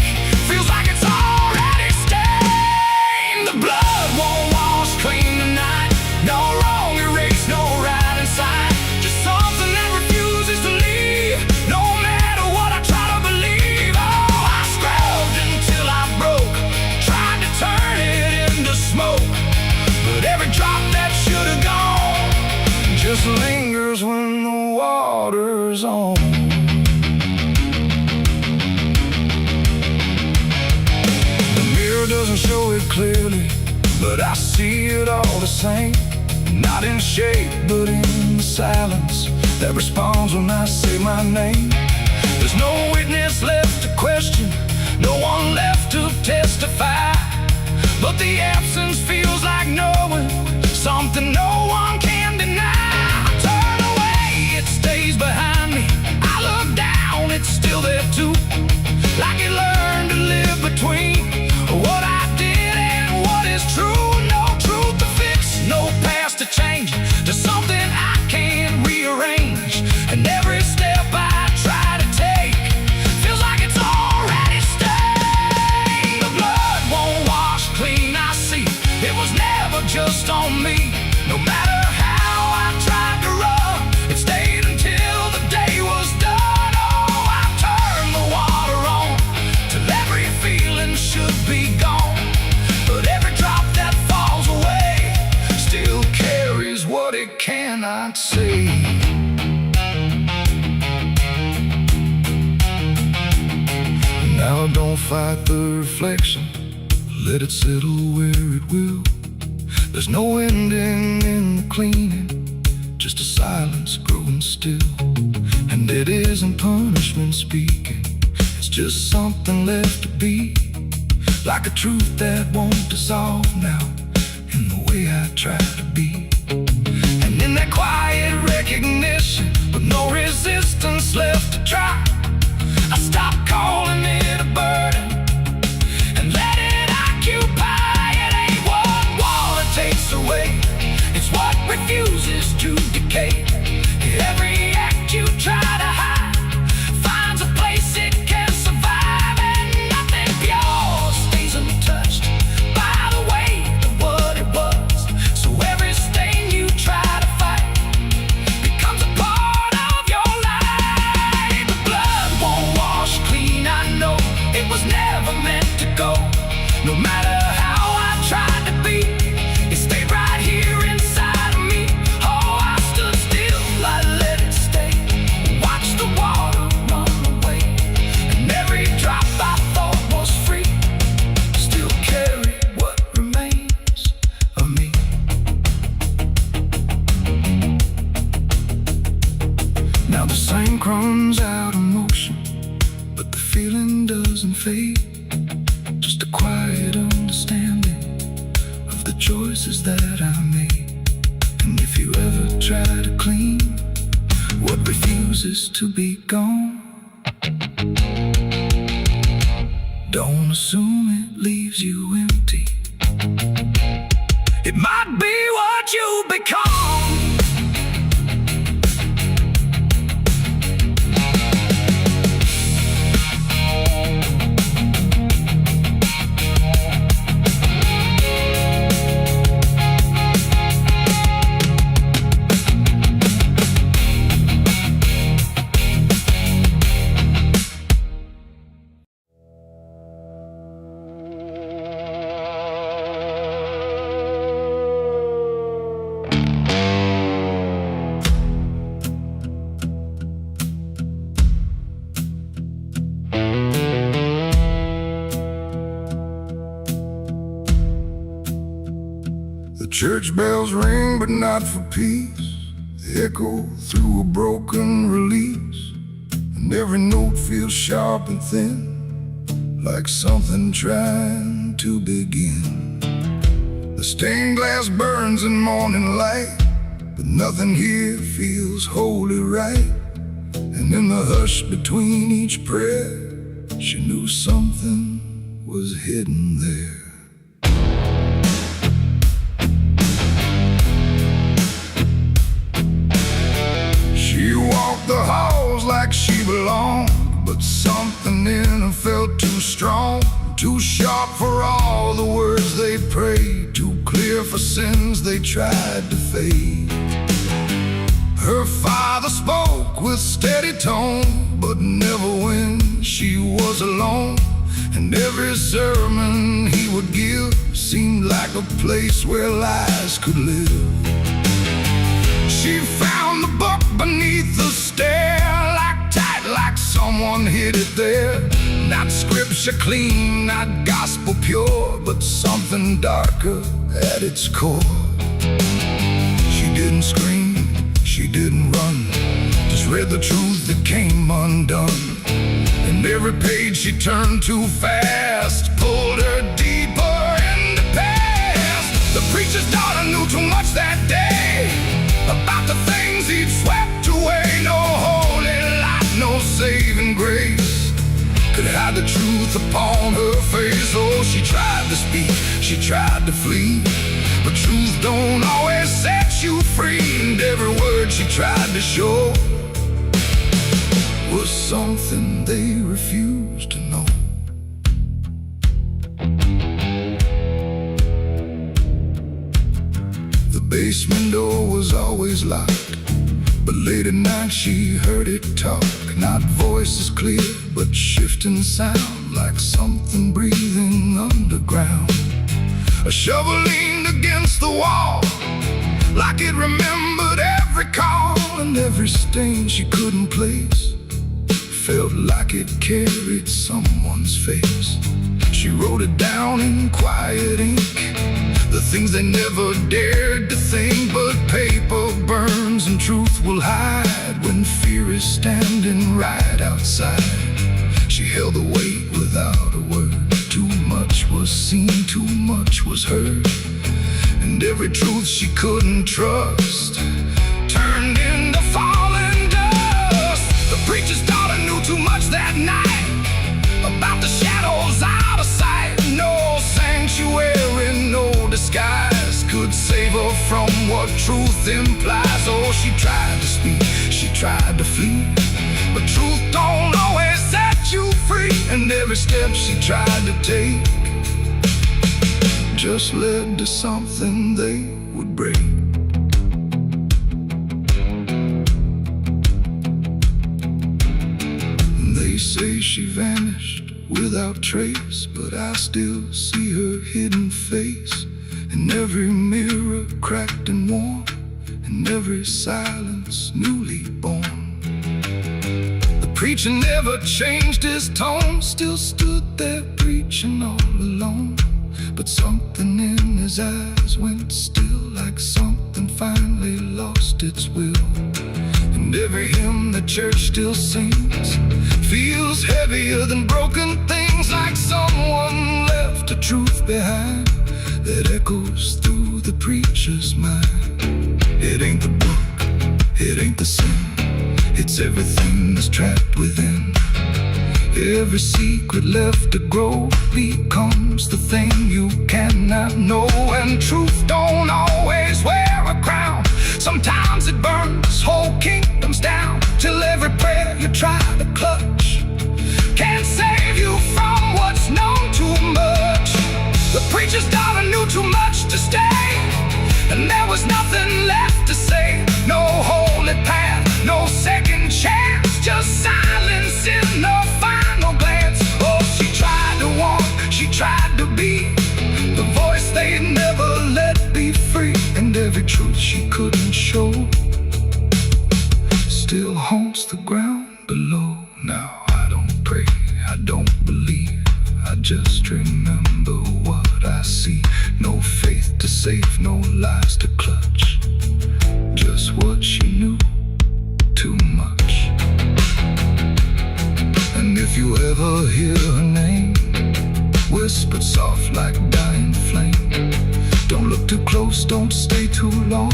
[SPEAKER 1] feels like it's already stained. The blood won't wash clean tonight, no wrong erase, no right inside, just something that refuses to leave, no matter what I try to believe. Oh, I scrubbed until I broke, tried to turn it into smoke, but every drop that should have gone just lingers when the water's on. The mirror doesn't show it clearly, but I see it all the same. Not in shape, but in the silence that responds when I say my name. There's no witness left to question, no one left to testify, but the absence feels like
[SPEAKER 2] something no one can deny. I turn away, it stays behind me. I look down, it's still there too. Like it learned to live between what I did and what is true. No truth to fix, no past to change, just something I can't rearrange. And every step I try to take feels like it's already stained. The blood won't wash clean, I see. It was never just on me. No matter how I tried to run, it stayed until the day was done. Oh, I turned the water on till every feeling should be gone. But every drop that falls away still carries what it cannot see. Now don't fight the reflection, let it settle where it will. There's no ending in the cleaning, just a silence growing still. And it isn't punishment speaking, it's just something left to be. Like a truth that won't dissolve now, in the way I try to be. And in that quiet recognition, with no resistance left to try, I stop calling it a burden and let it occupy. It ain't what water takes away, it's what refuses to decay. Every act you try to hide finds a place it can survive, and nothing pure stays untouched by the weight of what it was. So every stain you try to fight becomes a part of your life. The blood won't wash clean, I know. It was never meant to go. No matter how I tried to be, it stayed right here inside of me. Oh, I stood still, I let it stay. Watched the water run away, and every drop I thought was free still carried what remains of me. Now the same crumbs out of motion, but the feeling doesn't fade. Just a quiet understanding of the choices that I made. And if you ever try to clean what refuses to be gone, don't assume it leaves you empty. It might be what you become. Church bells ring, but not for peace. They echo through a broken release, and every note feels sharp and thin, like something trying to begin. The stained glass burns in morning light, but nothing here feels wholly right. And in the hush between each prayer, she knew something was hidden there. She walked the halls like she belonged, but something in her felt too strong, too sharp for all the words they prayed, too clear for sins they tried to fade. Her father spoke with steady tone, but never when she was alone. And every sermon he would give seemed like a place where lies could live. She found the book beneath the stair, like tight, like someone hid it there. Not scripture clean, not gospel pure, but something darker at its core. She didn't scream, she didn't run, just read the truth that came undone. And every page she turned too fast pulled her deeper in the past. The preacher's daughter knew too much that truth upon her face. Oh, she tried to speak, she tried to flee, but truth don't always set you free. And every word she tried to show was something they refused to know. The basement door was always locked, but late at night she heard it talk. Not voices clear, but shifting sound, like something breathing underground. A shovel leaned against the wall, like it remembered every call. And every stain she couldn't place felt like it carried someone's face. She wrote it down in quiet ink, the things they never dared to think. But paper burns and truth will hide when fear is standing right outside. She held the weight without a word. Too much was seen, too much was heard, and every truth she couldn't trust turned into falling dust. The preacher's daughter knew too much that night about the shadows out of sight. No sanctuary, no disguise could save her from what truth implies. Oh, she tried to speak, she tried to flee, but truth don't always set you free. And every step she tried to take just led to something they would break. They say she vanished without trace, but I still see her hidden face in every mirror cracked and worn, in every silence newly born. The preacher never changed his tone, still stood there preaching all alone. But something in his eyes went still, like something finally lost its will. And every hymn the church still sings feels heavier than broken things, like someone left a truth behind that echoes through the preacher's mind. It ain't the book, it ain't the sin, it's everything that's trapped within. Every secret left to grow becomes the thing you cannot know. And truth don't always wear a crown, sometimes it burns whole kingdoms down, till every prayer you try to clutch can't save you from what's known too much. The preacher's daughter knew too much to stay, and there was nothing left to say. No holy path, no second chance, just silence in the final glance. Oh, she tried to walk, she tried to be the voice they never let be free. And every truth she couldn't show still haunts the ground below. Now I don't pray, I don't believe, I just remember what I see. No faith to save, no lies to clutch, just what she knew, too much. And if you ever hear her name whispered soft like dying flame, don't look too close, don't stay too long,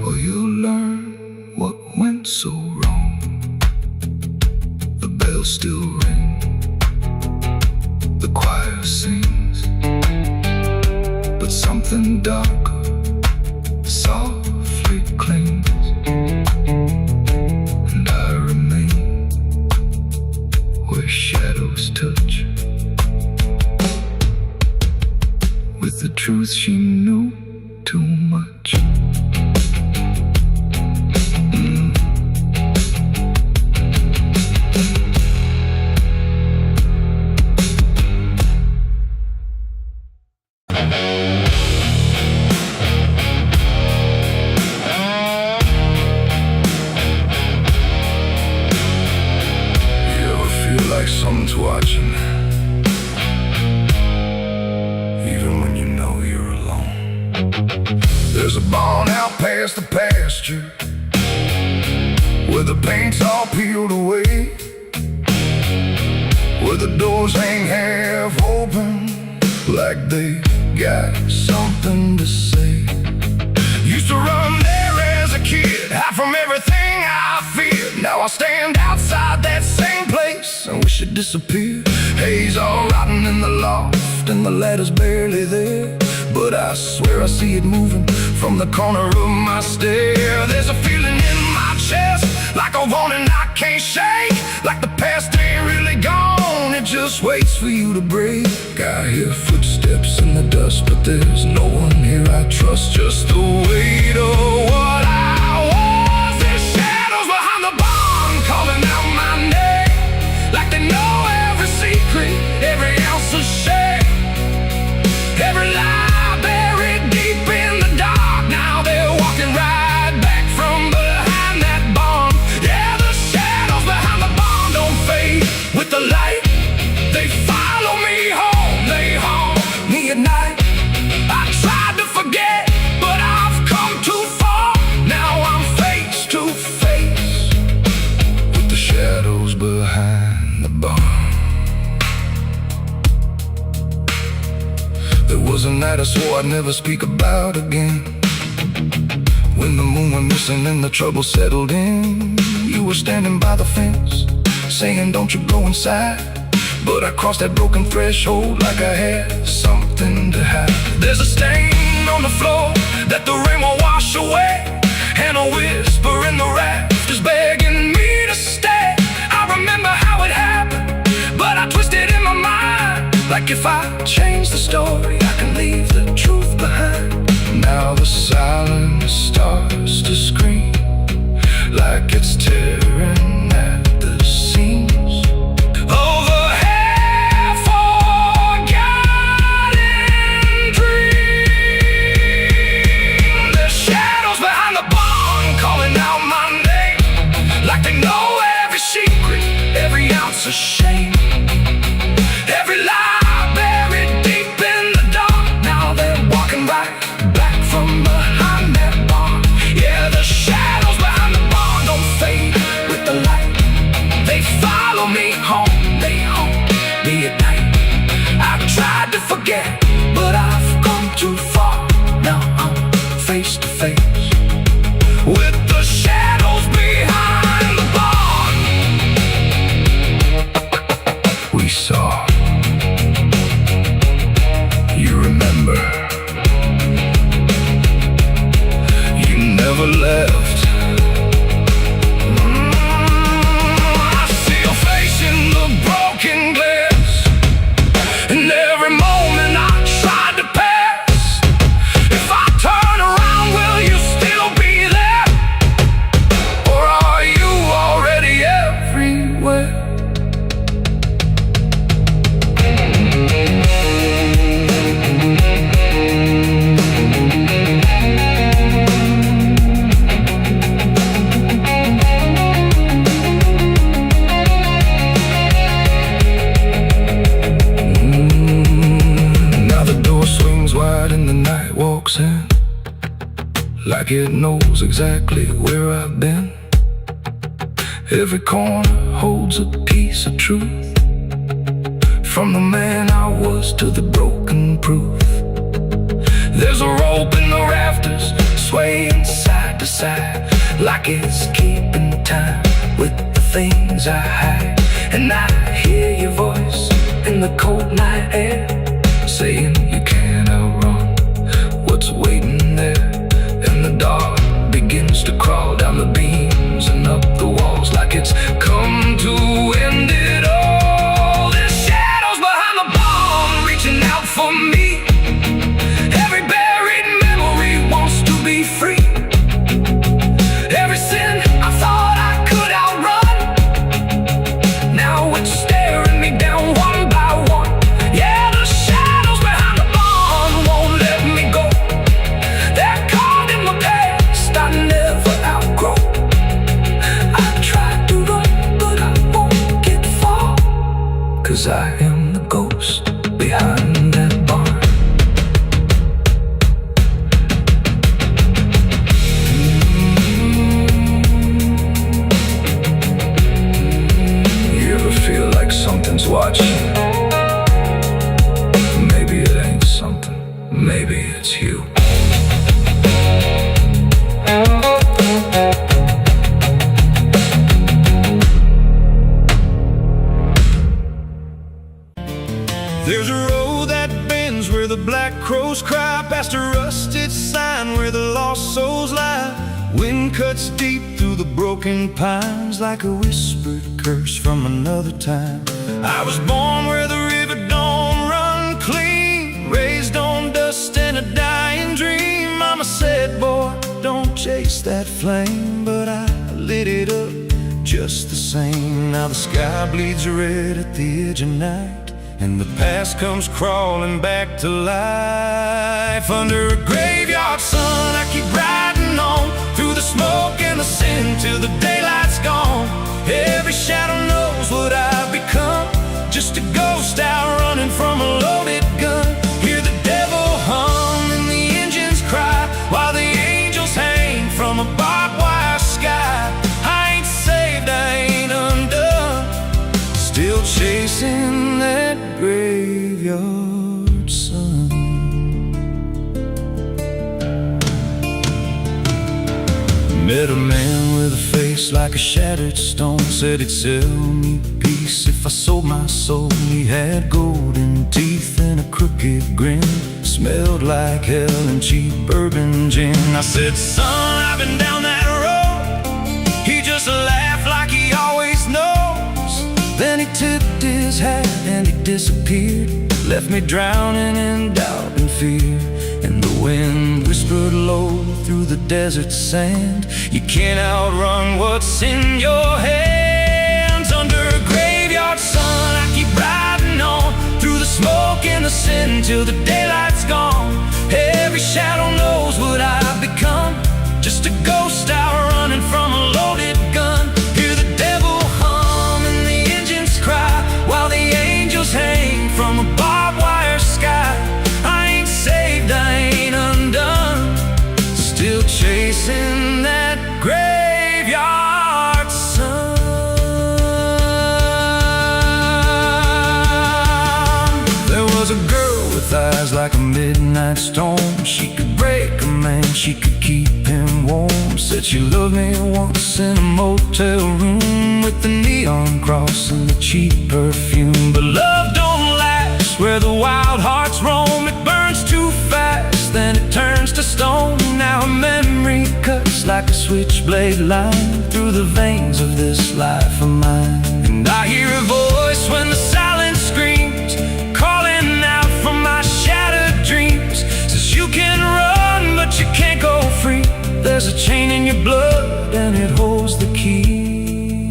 [SPEAKER 2] or you'll learn what went so wrong. The bells still ring, the choir sings, but something darker softly clings. And I remain where shadows touch, with the truth she knew too much. Like someone's watching, even when you know you're alone. There's a barn out past the pasture, where the paint's all peeled away, where the doors hang half open, like they got something to say. Used to run there as a kid, hide from everything I feared. Now I stand outside that same place and wish it disappeared. Haze all rotten in the loft, and the ladder's barely there, but I swear I see it moving from the corner of my stair. There's a feeling in my chest, like a warning I can't shake, like the past ain't really gone, it just waits for you to break. I hear footsteps in the dust, but there's no one here I trust, just the weight of what I was. There's shadows behind the barn calling out my name, like they know every secret, every ounce of shame, every lie buried deep in the dark. Now they're walking right back from behind that barn. Yeah, the shadows behind the barn don't fade with the light. They follow me home, they haunt me at night. I tried to forget, but I've come too far. Now I'm face to face with the shadows behind the barn. There was a night I swore I'd never speak about again, when the moon went missing and the trouble settled in. You were standing by the fence, saying don't you go inside, but I crossed that broken threshold like I had something to hide. There's a stain on the floor that the rain will wash away, and a whisper in the rafters begging me to stay. I remember how it happened, but I twisted in my mind, like if I change the story I can leave the truth behind. Now the silence starts to scream, like it's tearing at the seams of a half-forgotten dream. There's shadows behind the barn calling out my name, like they know every secret, every ounce of shame, every lie buried deep in the dark. Now they're walking right back from behind that barn. Yeah, the shadows behind the barn don't fade with the light. They follow me home, they haunt me at night. I've tried to forget, but I've come too far. Now I'm face to face with the shadows behind the barn. We saw, you remember, you never left. I see your face in the broken glass, and every moment I tried to pass. If I turn around, will you still be there, or are you already everywhere? Now the door swings wide and the night walks in, like it knows exactly where I've been. Every corner holds a piece of truth, from the man I was to the broken proof. There's a rope in the rafters, swaying side to side, like it's keeping time with the things I hide. And I hear your voice in the cold night air, saying you can't outrun what's waiting there. And the dark begins to crawl down the beams and up the walls, like it's come to end it all. There's shadows behind the barn reaching out for me. Every buried memory wants to be free. Every sin I thought I could outrun, now it's staring me down one by one. Yeah, the shadows behind the barn won't let me go. They're caught in my past I never outgrow. I tried to run, but I won't get far, 'cause I am the ghost behind that barn. You ever feel like something's watching? Maybe it ain't something, maybe it's you. past a rusted sign where the lost souls lie. Wind cuts deep through the broken pines like a whispered curse from another time. I was born where the river don't run clean, raised on dust and a dying dream. Mama said, boy, don't chase that flame, but I lit it up just the same. Now the sky bleeds red at the edge of night, and the past comes crawling back to life. Under a graveyard sun, I keep riding on through the smoke and the sin till the daylight's gone. Every shadow knows what I've become, just a ghost out running from a loaded gun. Hear the devil hum and the engines cry while the angels hang from a barbed wire sky. I ain't saved, I ain't undone, still chasing that graveyard sun. Met a man with a face like a shattered stone, said he'd sell me peace if I sold my soul. He had golden teeth and a crooked grin, smelled like hell and cheap bourbon gin. I said, son, I've been down that road. He just laughed like he always knows. Then he tipped his hat and he disappeared, left me drowning in doubt and fear. And the wind whispered low through the desert sand, you can't outrun what's in your hands. Under a graveyard sun, I keep riding on through the smoke and the sin till the daylight's gone. Every shadow knows what I've become, just a ghost out running from a loaded gun. Hear the devil hum and the engines cry while the angels hang from a barbed wire sky. I ain't saved, I ain't undone, still chasing that graveyard sun. There was a girl with eyes like a midnight storm. She could break a man, she could keep him warm. Said she loved me once in a motel room with the neon cross and the cheap perfume. But love don't last where the wild hearts roam. It burns too fast, then it turns to stone. Now a memory cuts like a switchblade line through the veins of this life of mine. And I hear a voice when the silence screams, calling out from my shattered dreams. Says you can run, but you can't go free. There's a chain in your blood and it holds the key.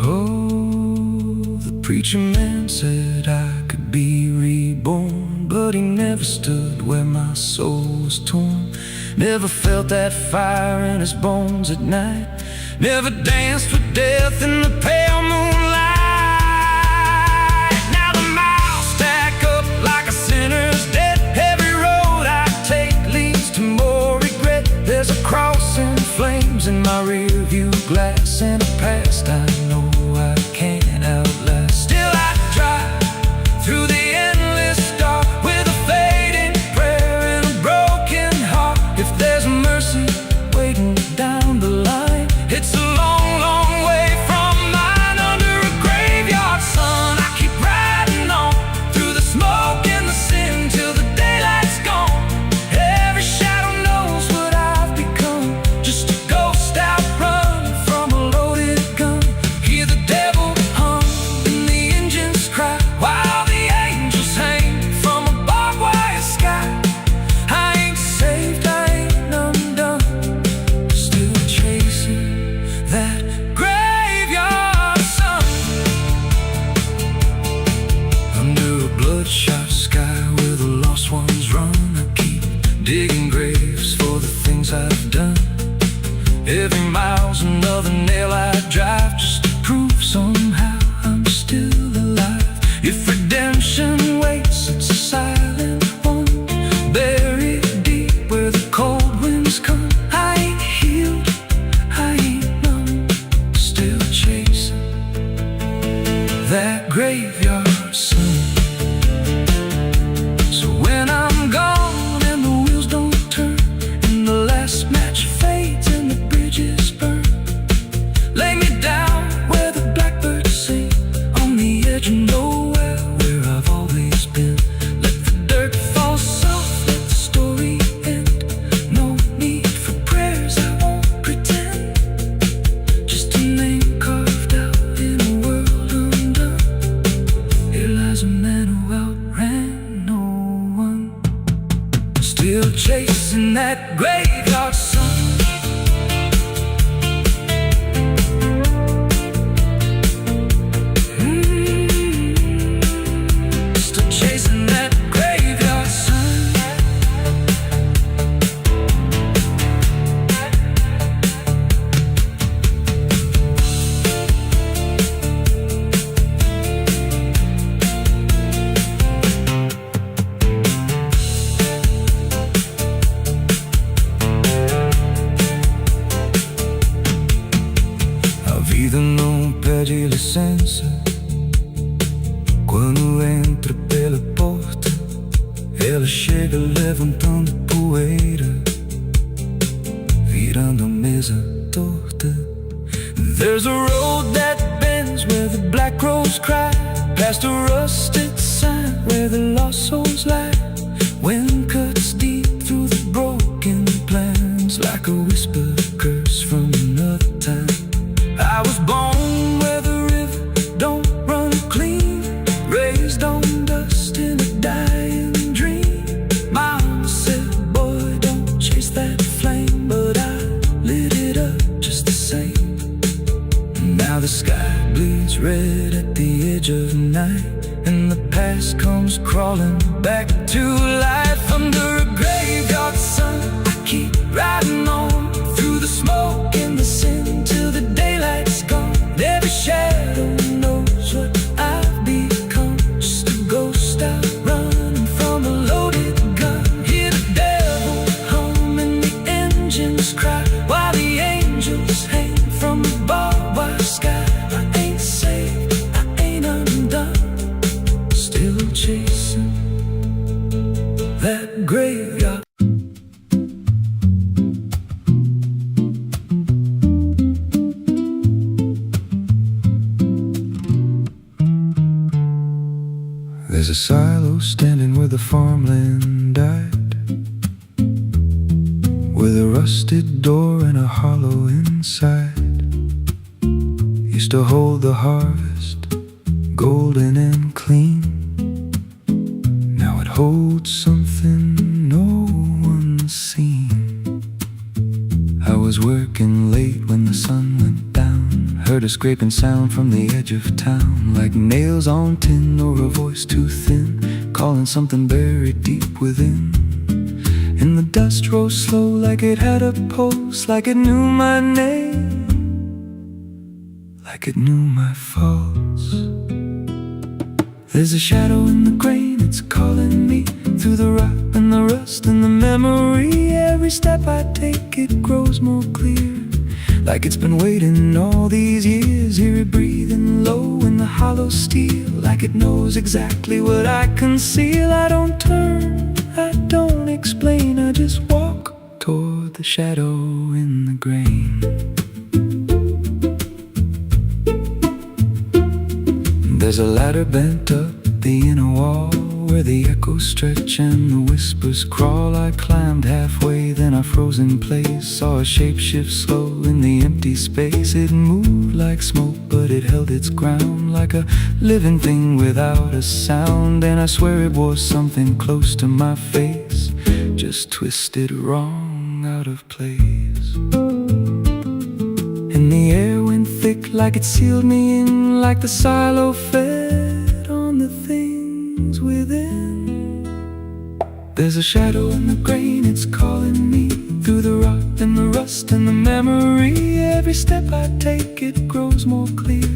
[SPEAKER 2] Oh, the preacher man said I could be reborn, but he never stood where my soul was torn. Never felt that fire in his bones at night, never danced with death in the pale moonlight. Now the miles stack up like a sinner's debt. Every road I take leads to more regret. There's a cross in flames in my rear view glass, and a past I know I can't outlast. Still I drive through the endless dark with a fading prayer and a broken heart. If there's mercy waiting down the line, it's a long, long way from mine. Under a graveyard sun, I keep riding on through the smoke and the sin till the daylight's gone. Every shadow knows what I've become, just a ghost out running from a loaded gun. Hear the devil hum and the engines cry while the angels hang from a barbed wire sky. I ain't saved, I ain't undone, still chasing that graveyard sun. Under a bloodshot sky where the lost ones run, I keep digging graves for the things I've done. Every mile's another nail I drive, just to prove somehow I'm still alive. If redemption waits, it's a silent one, buried deep where the cold winds come. I ain't healed, I ain't numb, still chasing that graveyard sun. So when I'm gone and the wheels don't turn, and the last match fades and the bridges burn, lay me down
[SPEAKER 1] Still chasing that graveyard sun. Still chasing that graveyard sun. vida não pede licença quando entra pela porta. Ela chega levantando poeira, virando a mesa torta. There's a road that bends where the black crows cry, past a rusted sign where the lost souls lie. Wind cuts deep through the broken plans, like a whispered curse from another time. I was born where the river don't run clean, raised on dust in a dying dream. Mama said, boy, don't chase that flame, but I lit it up just the same. Now the sky bleeds red at the edge of night, and the past comes crawling back to life. Under a graveyard sun, I keep riding on through the smoke and the sin till the daylight's gone. Every shadow knows what I've become, just a ghost out running from a loaded gun. Hear the devil hum and the engines cry, while the angels hang from the barbed wire sky. I ain't saved, I ain't undone, still chasing that graveyard. There's a silo standing where the farmland died, with a rusted door and a hollow inside. Used to hold the harvest, golden and clean. Now it holds something no one's seen. I was working late when the sun went down, heard a scraping sound from the edge of town, like nails on tin or a voice too thin, calling something buried deep within. And the dust rose slow like it had a pulse, like it knew my name, like it knew my faults. There's a shadow in the grain, it's calling me through the rot and the rust and the memory. Every step I take, it grows more clear, like it's been waiting all these years. Hear it breathing low in the hollow steel, like it knows exactly what I conceal. I don't turn, I don't explain, I just walk toward the shadow in the grain. There's a ladder bent up the inner wall, where the echoes stretch and the whispers crawl. I climbed halfway, then I froze in place, saw a shape shift slow in the empty space. It moved like smoke, but it held its ground, like a living thing without a sound. And I swear it was something close to my face, just twisted wrong, out of place. And the air went thick, like it sealed me in, like the silo fed on the things within. There's a shadow in the grain, it's calling me through the rot and the rust and the memory. Every step I take, it grows more clear,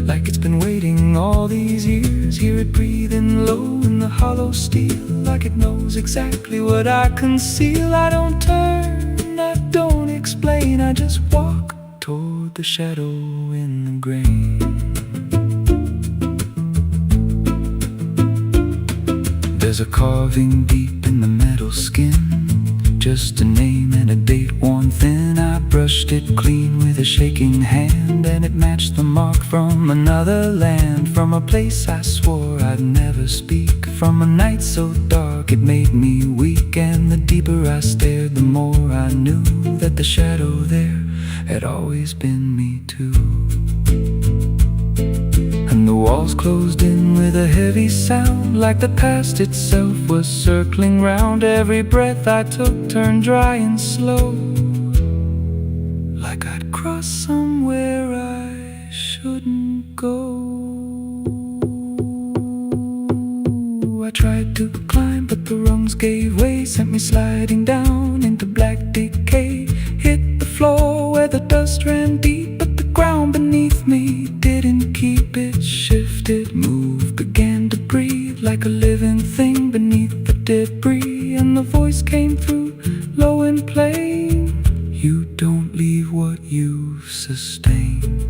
[SPEAKER 1] like it's been waiting all these years. Hear it breathing low in the hollow steel, like it knows exactly what I conceal. I don't turn, I don't explain, I just walk toward the shadow in the grain. There's a carving deep in the metal skin, just a name and a date worn thin. I brushed it clean with a shaking hand, and it matched the mark from another land, from a place I swore I'd never speak, from a night so dark it made me weak. And the deeper I stared, the more I knew that the shadow there had always been me too. And the walls closed in with a heavy sound, like the past itself was circling round. Every breath I took turned dry and slow, like I'd crossed somewhere I shouldn't go. I tried to climb, but the rungs gave way, sent me sliding down into black decay. Hit the floor where the dust ran deep, but the ground beneath me didn't keep it. Shifted, moved, began to breathe like a living thing beneath the debris. And the voice came through, low and plain: you don't leave what you've sustained.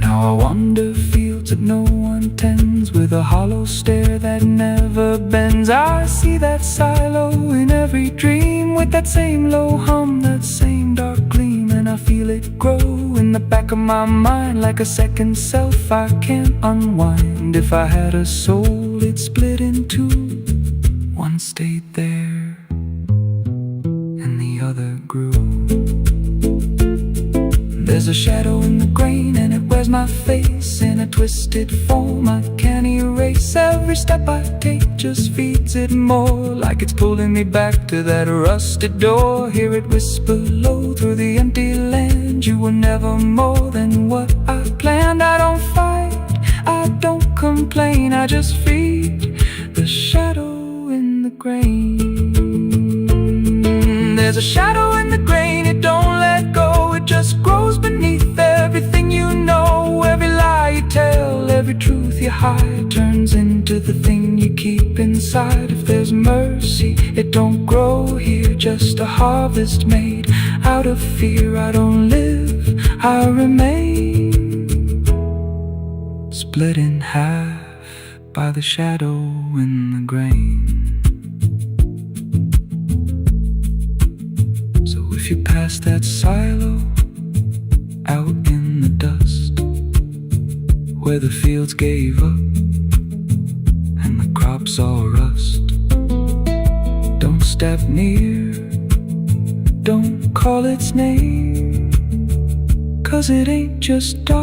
[SPEAKER 1] Now I wander fields that no one tends, with a hollow stare that never bends. I see that silo in every dream, with that same low hum, that same dark gleam. And I feel it grow in the back of my mind, like a second self I can't unwind. If I had a soul, it'd split in two. One stayed there, and the other grew. There's a shadow in the grain, and it wears my face in a twisted form I can't erase. Every step I take just feeds it more, like it's pulling me back to that rusted door. Hear it whisper low through the empty land: you were never more than what I planned. I don't fight, I don't complain, I just feed the shadow in the grain. There's a shadow in the grain, it don't let go. It just grows beneath everything you know. Every lie you tell, every truth you hide, turns into the thing you keep inside. If there's mercy, it don't grow here, just a harvest made out of fear. I don't live, I remain, split in half by the shadow in the grain. If you pass that silo out in the dust, where the fields gave up and the crops all rust, don't step near, don't call its name, 'cause it ain't just dark,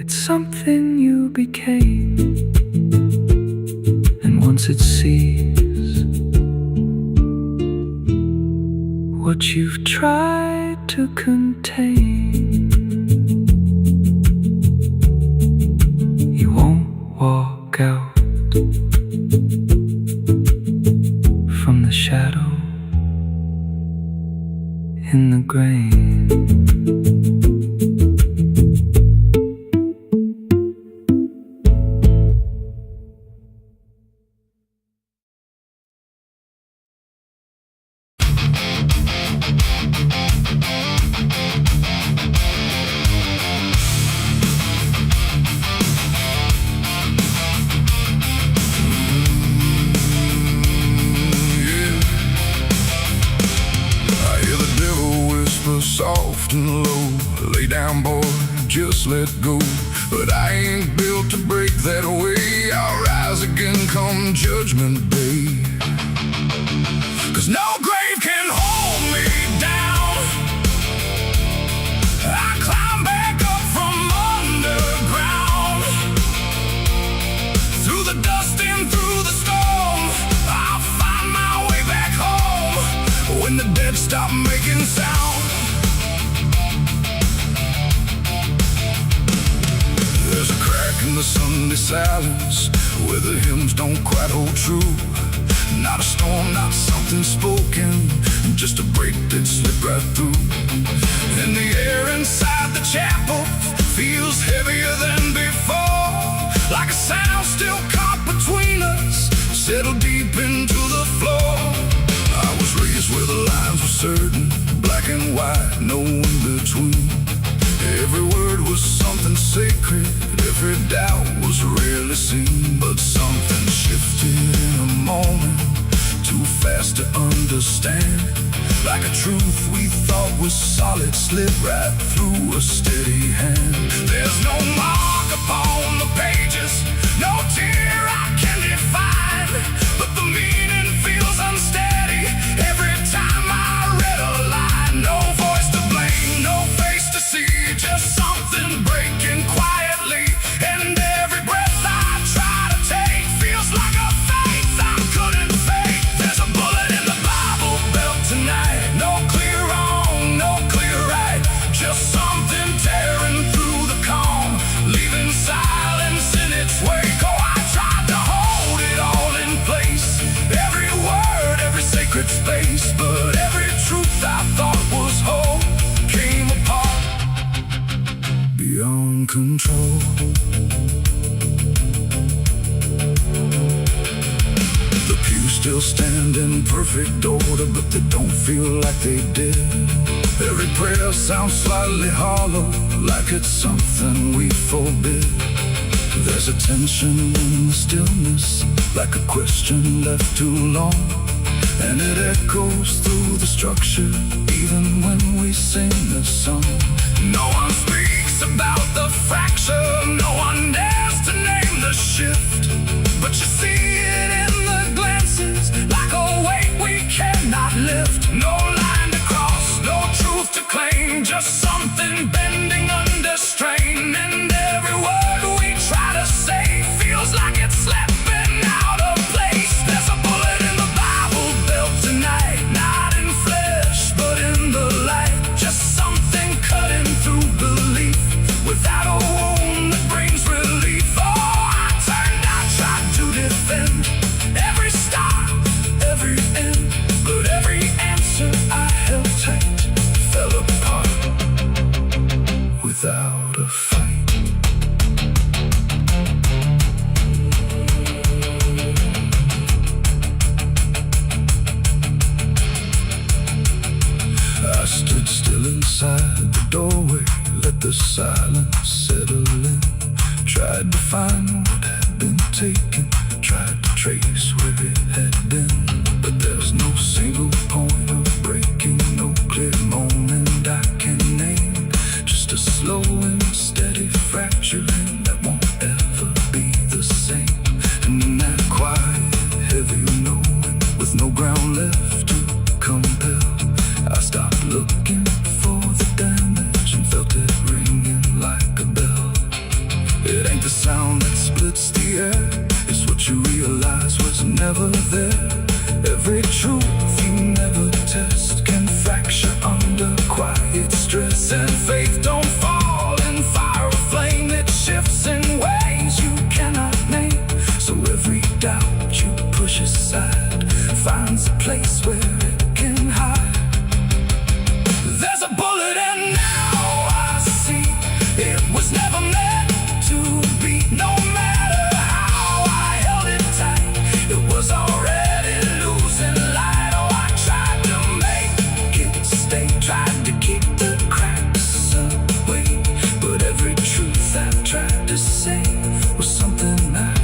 [SPEAKER 1] it's something you became. And once it sees what you've tried to contain, you won't walk out from the shadow in the grain.
[SPEAKER 2] Soft and low, lay down boy, just let go. But I ain't built to break that way. I'll rise again come judgment day, 'cause no grave can hold me down. I climb back up from underground, through the dust and through the storm. I'll find my way back home when the dead stop making sound. There's a crack in the Sunday silence where the hymns don't quite hold true. Not a storm, not something spoken, just a break that slipped right through. And the air inside the chapel feels heavier than before, like a sound still caught between us, settled deep into the floor. I was raised where the lines were certain, black and white, no in between. Every word was something sacred, every doubt was rarely seen. But something shifted in a moment, too fast to understand. Like a truth we thought was solid slipped right through a steady hand. There's no mark upon the pages, no tear I can define, but the meaning feels unsteady every time I read a line. No voice to blame, no face
[SPEAKER 1] still stand in perfect order, but they don't feel like they did. Every prayer sounds slightly hollow, like it's something we forbid. There's a tension in the stillness, like a question left too long, and it echoes through the structure, even when we sing this song. No one speaks about the fracture, no one dares to name the shift, but you see it in the glances, like a weight we cannot lift. No line to cross, no truth to claim, just something bending under strain. And every word we try to say feels like it's slipping out of place. There's a bullet in the Bible belt tonight, not in flesh, but in the light. Just something cutting through belief, without a wound that brings relief. Oh, I turned, I tried to defend every start, every end, but every answer I held tight fell apart without a fight. I stood still inside the doorway, let the silence settle in. Tried to find what had been taken, tried to trace where it had been, but there's no single point of breaking, no clear moment I can name. Just a slow and steady fracturing that won't ever be the same. And in that quiet, heavy knowing, with no ground left to compel, I stopped looking for the damage and felt it ringing like a bell. It ain't the sound that splits the air, it's what you realize was never there. Every truth you never test can fracture under quiet stress. And faith don't fall in fire or flame, it shifts in ways you cannot name. So every doubt you push aside finds a place where it can hide. There's a bullet and now I see it was never meant to be. No matter how I held it tight, it was already losing light. Oh, I tried to make it stay, tried to keep the cracks away, but every truth I've tried to say was something I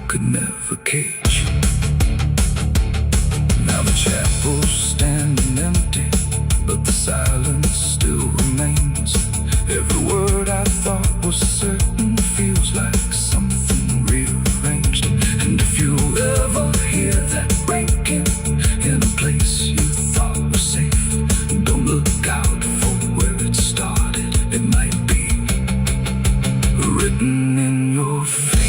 [SPEAKER 1] could never cage. Now the chapel's standing empty, but the silence still remains. Every word I thought was certain feels like something rearranged. And if you ever hear that breaking in a place you thought was safe, don't look out for where it started. It might be written in your fate.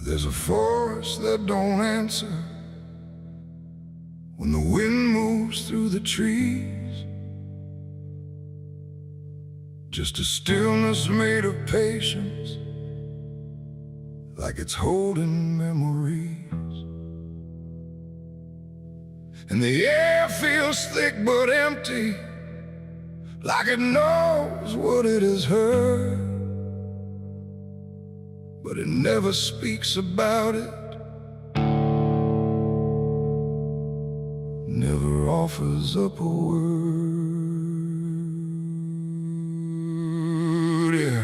[SPEAKER 2] There's a forest that don't answer when the wind moves through the trees. Just a stillness made of patience, like it's holding memories. And the air feels thick but empty, like it knows what it has heard, but it never speaks about it, never offers up a word. Yeah.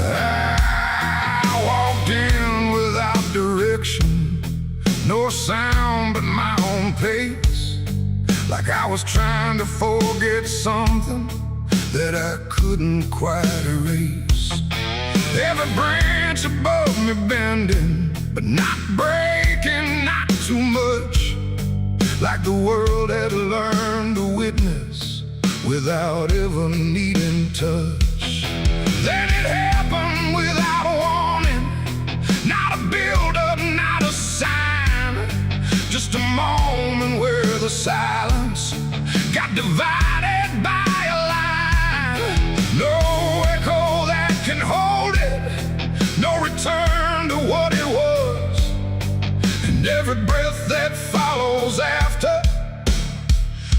[SPEAKER 2] I walked in without direction, no sound but my own pace, like I was trying to forget something that I couldn't quite erase. Every branch above me bending, but not breaking, not too much, like the world had learned to witness without ever needing touch. Then it happened without a warning, not a build-up, silence got divided by a line. No echo that can hold it, no return to what it was. And every breath that follows after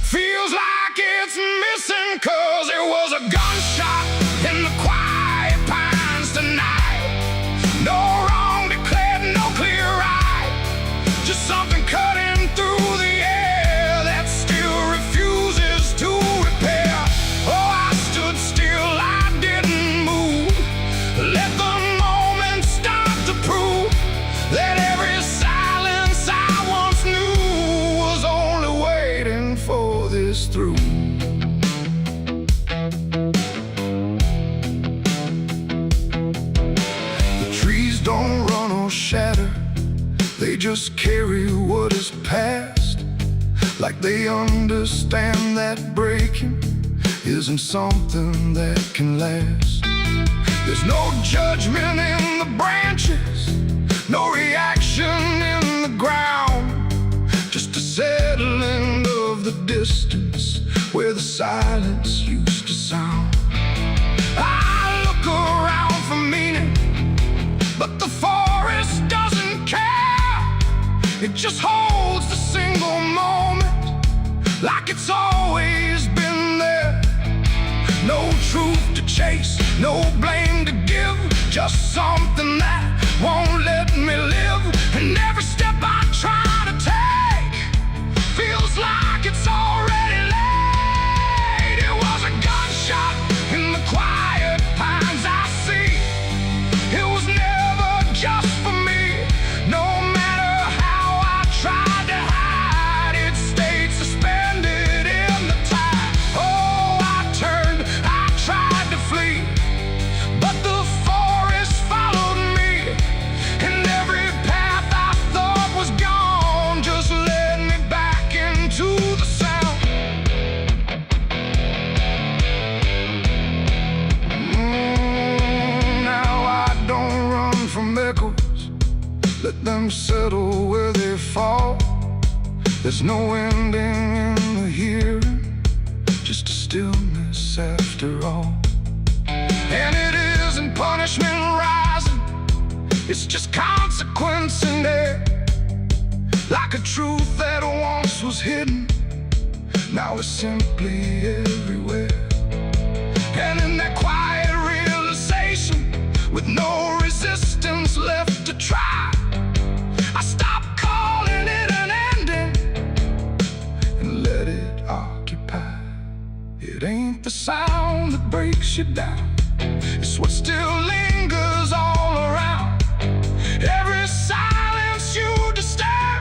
[SPEAKER 2] feels like it's missing, 'cause it was a gunshot in the quiet pines tonight. No wrong declared, no clear right, just something cutting through the air that still refuses to repair. Oh, I stood still, I didn't move, let the moment start to prove that every silence I once knew was only waiting for this through. The trees don't run or shatter, they just carry what is past, like they understand that breaking isn't something that can last. There's no judgment in the branches, no reaction in the ground, just a settling of the distance where the silence used to sound. I look around for meaning, but the forest doesn't care. It just holds the single moment like it's always been there. No truth to chase, no blame to give, just something that won't let me live. And every step I try to take feels like it's already late. It was a gunshot in the quiet pines I see. It was never just for me. No matter how I tried to hide, it stayed suspended in the tide. Oh, I turned, I tried to flee, but the forest followed me, and every path I thought was gone just led me back into the sound. Now I don't run from echoes, let them settle where they fall. There's no ending in the hearing, just a stillness after all. And it isn't punishment rising, it's just consequence in there. Like a truth that once was hidden, now it's simply everywhere. And in that quiet realization, with no resistance left to try, I stopped calling it an ending and let it occupy. It ain't the sound that breaks you down, it's what still lingers all around. Every silence you disturb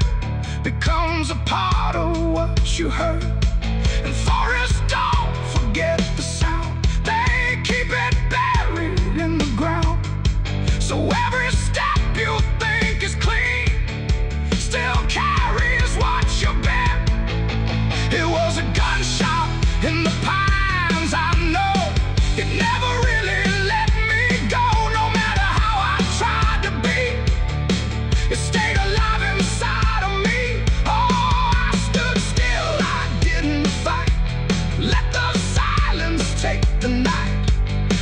[SPEAKER 2] becomes a part of what you heard. And forests don't forget the sound, they keep it buried in the ground. So every step you think is clean still carries what you bear. It was a gunshot in the pines, I know. It never really let me go, no matter how I tried to be. It stayed alive inside of me. Oh, I stood still, I didn't fight. Let the silence take the night,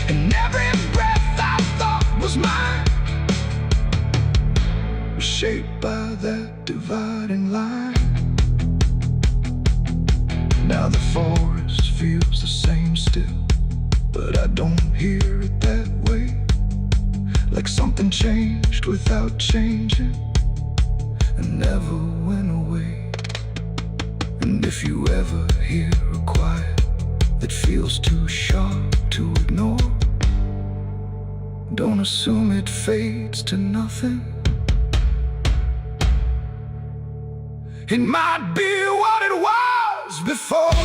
[SPEAKER 2] and every breath I thought was mine was shaped by that dividing line. Now the forest feels the same still, but I don't hear it that way. Like something changed without changing and never went away. And if you ever hear a quiet that feels too sharp to ignore, don't assume it fades to nothing. It might be what it was before.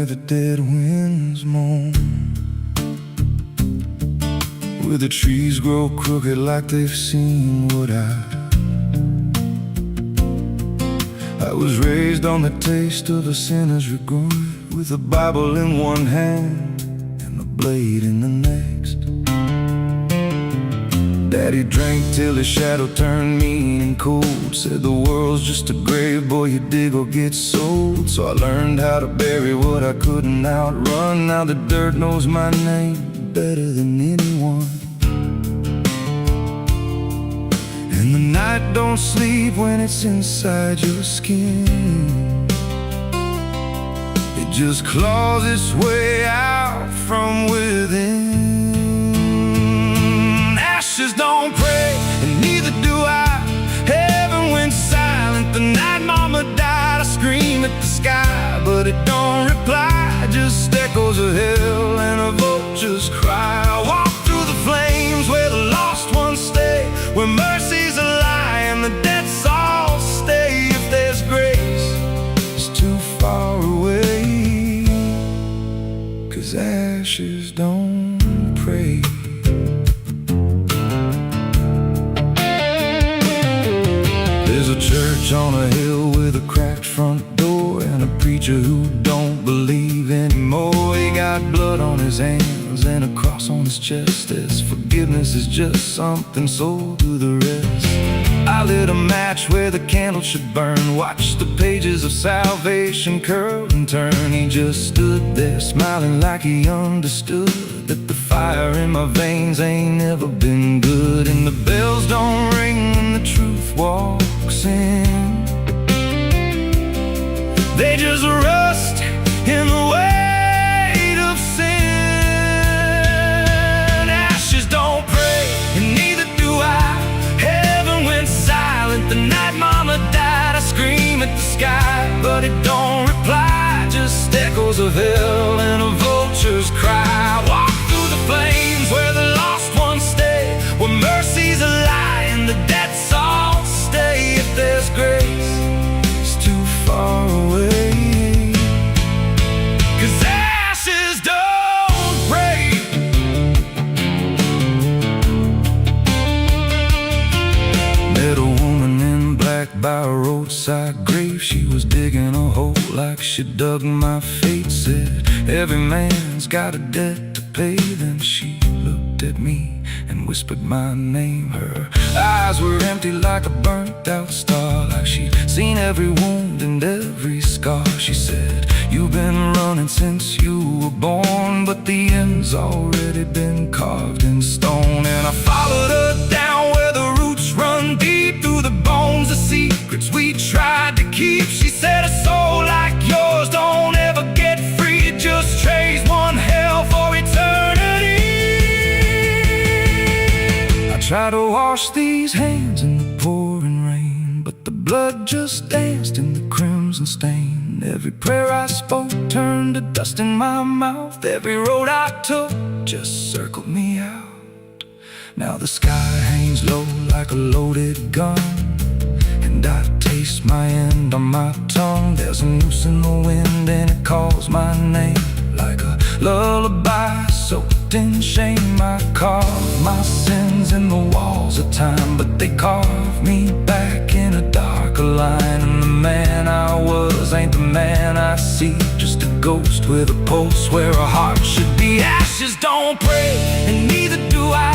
[SPEAKER 1] where the dead winds moan, where the trees grow crooked like they've seen what I was raised on the taste of a sinner's regret, with a Bible in one hand and a blade in the next. Daddy drank till his shadow turned mean and cold, said the world's just a grave, boy, you dig or get sold. So I learned how to bury what I couldn't outrun. Now the dirt knows my name better than anyone. And the night don't sleep when it's inside your skin. It just claws its way out from within. Ashes don't pray, and neither do I. Heaven went silent the night mama died. I scream at the sky, but it don't reply. Just echoes of hell and a vulture's cry. I walk through the flames where the lost ones stay, where mercy's a lie and the dead souls stay. If there's grace, it's too far away, 'cause ashes don't pray. There's a church on a hill with a cracked front door, and a preacher who don't believe anymore. He got blood on his hands and a cross on his chest, as forgiveness is just something sold to the rest. I lit a match where the candle should burn, watched the pages of salvation curl and turn. He just stood there smiling like he understood that the fire in my veins ain't never been good. And the bells don't ring when the truth walks in, they just rust in the weight of sin. Ashes don't pray, and neither do I. Heaven went silent the night mama died. I scream at the sky, but it don't reply. Just echoes of hell and a vulture's cry. Walk through the flames where the lost ones stay, where mercy's a lie and the dead souls stay. If there's grace, it's too far away, 'cause ashes don't break. Met a woman in black by a roadside grave. She was digging a hole like she dug my fate. Said every man's got a debt to pay. Then she looked at me and whispered my name. Her eyes were empty like a burnt out star, like she'd seen every wound and every scar. She said, you've been running since you were born, but the end's already been carved in stone. And I followed her down where the roots run deep through the bones, the secrets we tried to keep. She said, a soul like yours don't ever get free. It just trades one hell for eternity. I try to wash these hands in the pouring rain, but the blood just danced in the crimson stain. Every prayer I spoke turned to dust in my mouth. Every road I took just circled me out. Now the sky hangs low like a loaded gun, and I taste my end on my tongue. There's a noose in the wind and it calls my name like a lullaby soaked in shame. I carve my sins in the walls of time, but they carve me back in a darker line. And the man I was ain't the man I see, just a ghost with a pulse where a heart should be. Ashes don't pray, and neither do I.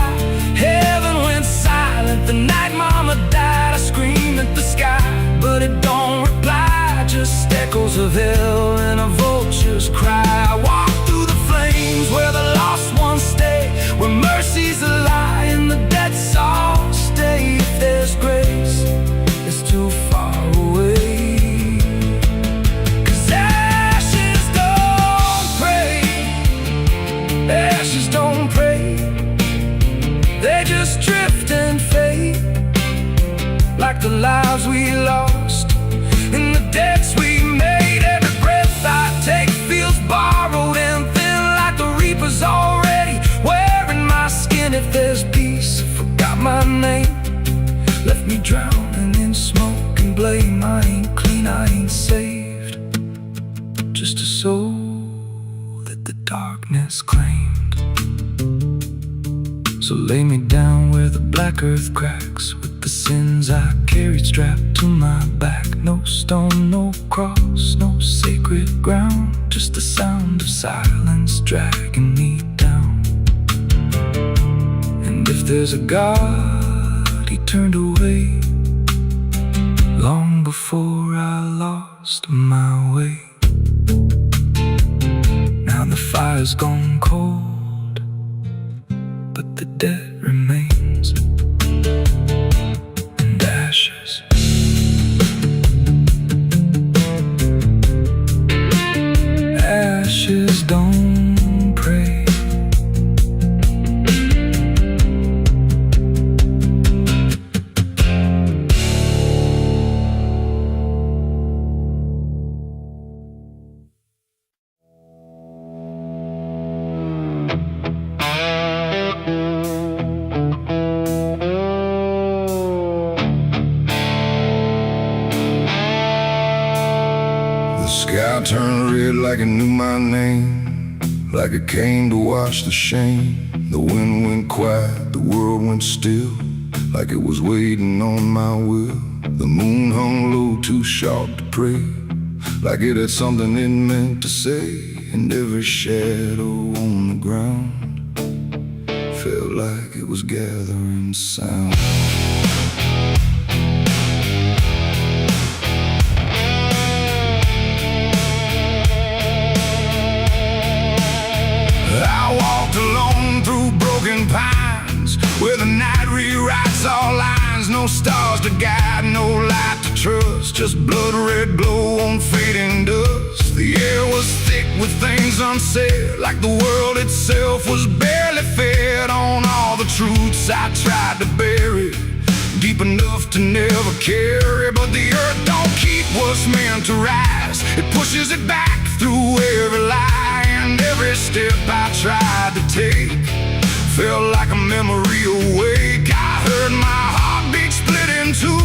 [SPEAKER 1] Heaven went silent the night mama died. I scream at the sky, but it don't reply. Just echoes of hell and a vulture's cry. I walk through the flames where the lost ones stay, where mercy's a lie and the dead souls stay. If there's grace, it's too far away, 'cause ashes don't pray. Ashes don't pray, they just drift and fade, like the lives we lost and the debts we made. Every breath I take feels borrowed and thin, like the reaper's already wearing my skin. If there's peace, I forgot my name, left me drowning in smoke and blame. I ain't clean, I ain't saved, just a soul So lay me down where the black earth cracks, with the sins I carried strapped to my back. No stone, no cross, no sacred ground, just the sound of silence dragging me down. And if there's a God, he turned away long before I lost my way. Now the fire's gone cold, but the debt remains, and ashes. Ashes don't pray.
[SPEAKER 2] The sky turned red like it knew my name, like it came to wash the shame. The wind went quiet, the world went still, like it was waiting on my will. The moon hung low, too sharp to pray, like it had something it meant to say. And every shadow on the ground felt like it was gathering sound. I walked alone through broken pines, where the night rewrites all lines. No stars to guide, no light to trust, just blood red glow on fading dust. The air was thick with things unsaid, like the world itself was barely fed on all the truths I tried to bury, deep enough to never carry. But the earth don't keep what's meant to rise, it pushes it back through every lie. And every step I tried to take felt like a memory awake. I heard my heartbeat split in two,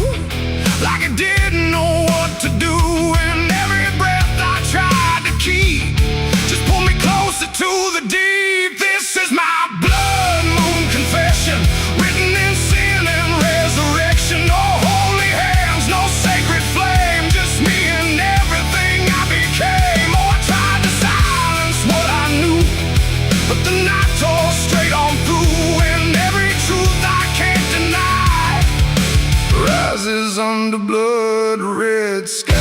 [SPEAKER 2] like it didn't know what to do. And every breath I tried to keep just pulled me closer to the deep. This is my blood moon confession, written in sin and resurrection. No holy hands, no sacred flame, just me and everything I became. Oh, I tried to silence what I knew, but the night tore straight on through. And every truth I can't deny rises under blood red sky.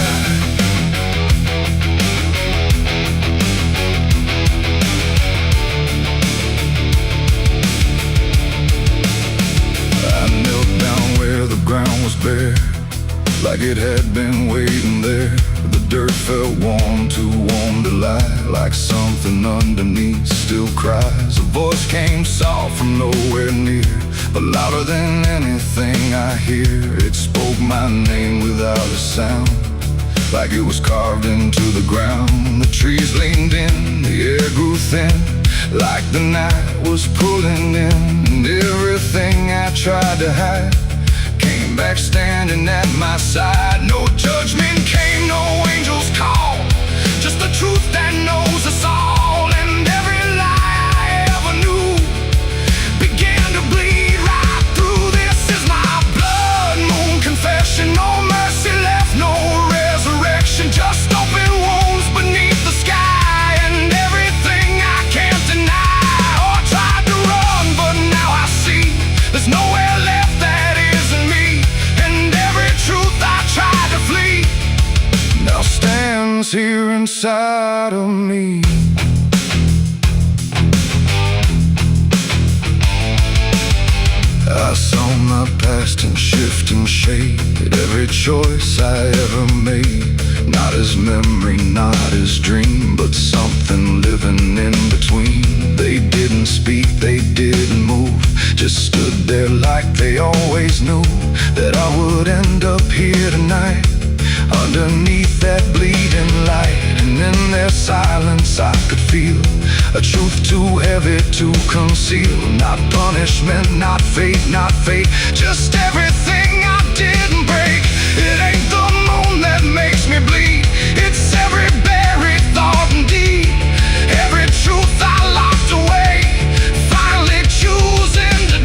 [SPEAKER 2] I knelt down where the ground was bare, like it had been waiting there. The dirt felt warm, too warm to lie, like something underneath still cries. A voice came soft from nowhere near, but louder than anything I hear. It spoke my name without a sound, like it was carved into the ground. The trees leaned in, the air grew thin, like the night was pulling in. And everything I tried to hide came back standing at my side. No judgment came, no angel's call, just the truth that knows us all. And every lie I ever knew began to bleed right through. This is my blood moon confession. No mercy left, no resurrection, just open wounds beneath the sky. And everything I can't deny. Oh, I tried to run, but now I see there's nowhere left that isn't me. And every truth I tried to flee now stands here inside of me. I saw my past in shift and shade, every choice I ever made, not as memory, not as dream, but something living in between. They didn't speak, they didn't move, just stood there like they always knew that I would end up here tonight, underneath that bleeding light. And in their silence I could feel a truth too heavy to conceal. Not punishment, not fate, just everything I didn't break. It ain't the moon that makes me bleed, it's every buried thought and deed, every truth I locked away, finally choosing to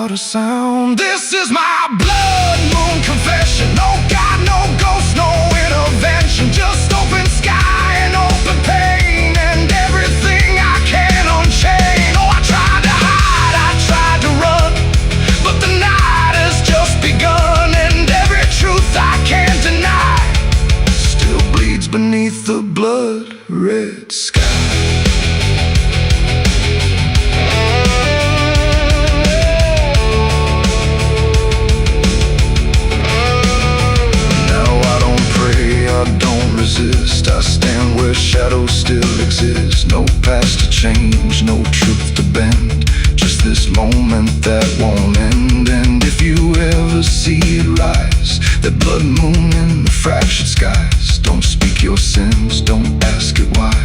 [SPEAKER 2] without a sound. This is my blood moon confession. No God, no ghost, no intervention. Just open sky and open pain, and everything I can unchain. Oh, I tried to hide, I tried to run, but the night has just begun, and every truth I can't deny still bleeds beneath the blood-red sky. I stand where shadows still exist. No past to change, no truth to bend. Just this moment that won't end. And if you ever see it rise, that blood moon in the fractured skies, don't speak your sins, don't ask it why,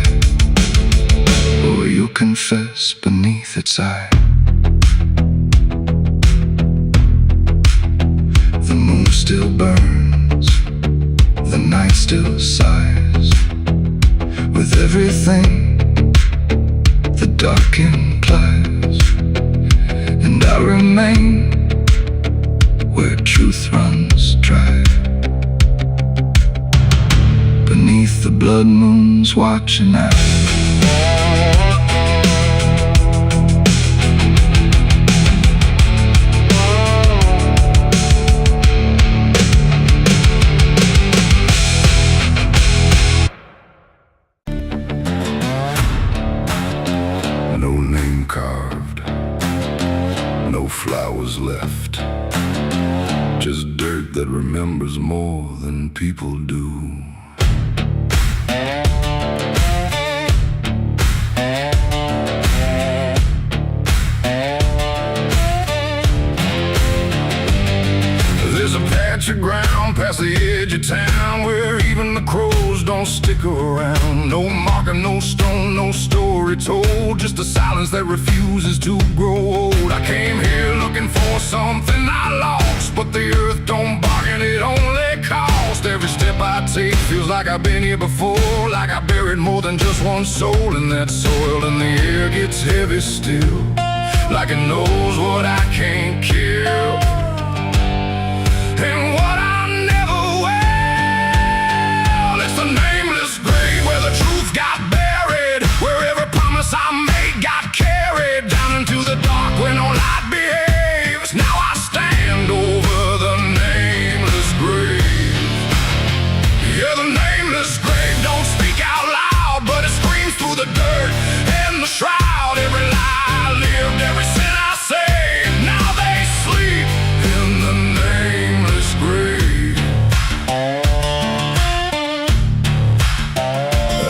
[SPEAKER 2] or you'll confess beneath its eye. The moon still burns, the night still sighs, with everything the dark implies. And I remain where truth runs dry, beneath the blood moon's watching eye. Carved, no flowers left, just dirt that remembers more than people do. There's a patch of ground past the edge of town where even the crows don't stick around. No marker, no stone, no story told, just a silence that refuses to grow old. I came here looking for something I lost, but the earth don't bargain, it only costs. Every step I take feels like I've been here before, like I buried more than just one soul in that soil. And the air gets heavy still, like it knows what I can't kill, and what I never will. It's the nameless grave where the truth got buried, where every promise I made got carried down into the dark where no light behaves. Now I stand over the nameless grave. Yeah, the nameless grave don't speak out loud, but it screams through the dirt and the shroud. Every lie I lived, every sin I saved, now they sleep in the nameless grave.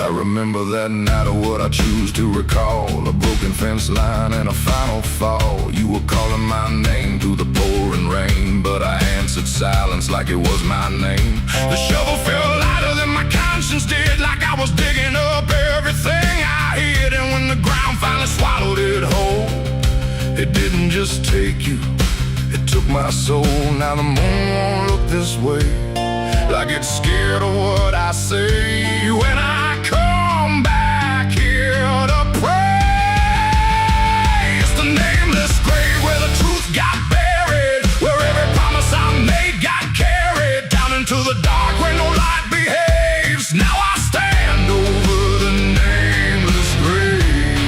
[SPEAKER 2] I remember that night of what I choose to recall, a broken fence line and a final fall. You were calling my name through the pouring rain, but I answered silence like it was my name. The shovel felt lighter than my conscience did, like I was digging up everything I hid. And when the ground finally swallowed it whole, it didn't just take you, it took my soul. Now the moon won't look this way, like it's scared of what I say. When I come back here to pray, it's the nameless grave where the truth got buried, where every promise I made got carried down into the dark where no light behaves. Now I stand over the nameless grave.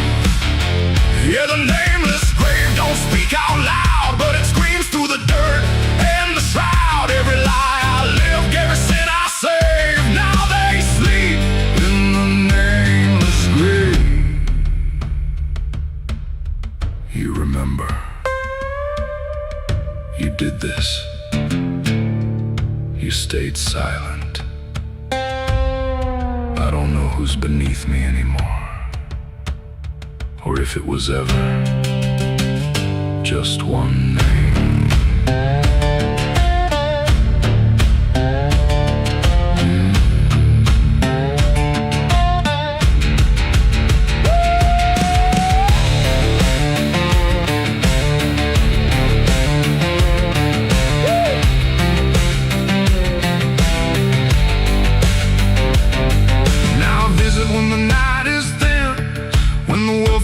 [SPEAKER 2] Yeah, the nameless grave don't speak out loud, but it screams through the dirt and the shroud. Every lie I lived, every sin I saved, now they sleep in the nameless grave. You remember, you did this, you stayed silent. I don't know who's beneath me anymore, or if it was ever just one name.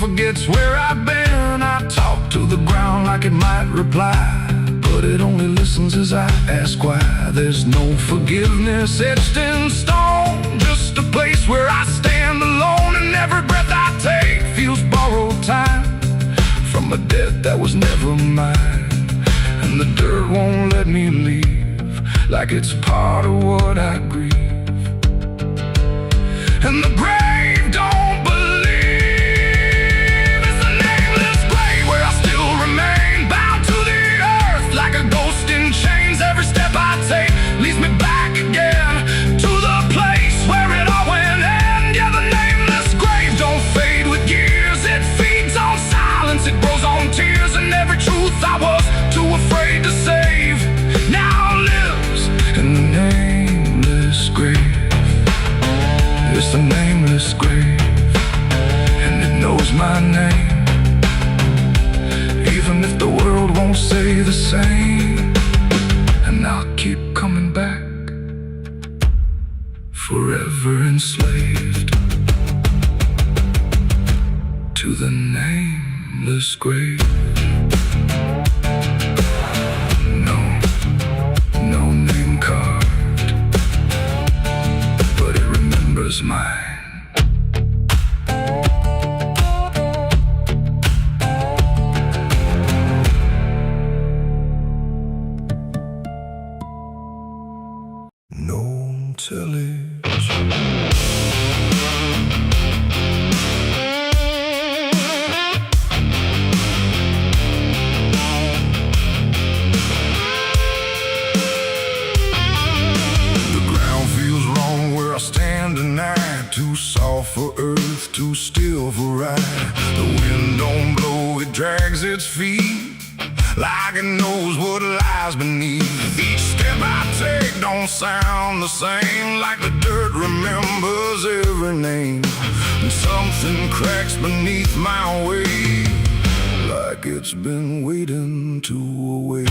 [SPEAKER 2] Forgets where I've been. I talk to the ground like it might
[SPEAKER 1] reply, but it only listens as I ask why. There's no forgiveness etched in stone, just a place where I stand alone, and every breath I take feels borrowed time from a debt that was never mine. And the dirt won't let me leave, like it's part of what I grieve. And the grave don't believe it's a nameless grave where I still remain bound to the earth like a ghost in chains. Every step I take leads me back again to the place where it all went end. Yeah, the nameless grave don't fade with years. It feeds on silence, it grows on tears, and every truth I was too afraid to save now lives in the nameless grave. It's the nameless grave, and it knows my name, even if the world won't say the same. And I'll keep coming back, forever enslaved to the nameless grave. No name carved, but it remembers mine. No television. Too soft for earth, too still for ride. The wind don't blow, it drags its feet like it knows what lies beneath. Each step I take don't sound the same, like the dirt remembers every name. And something cracks beneath my weight, like it's been waiting to awake.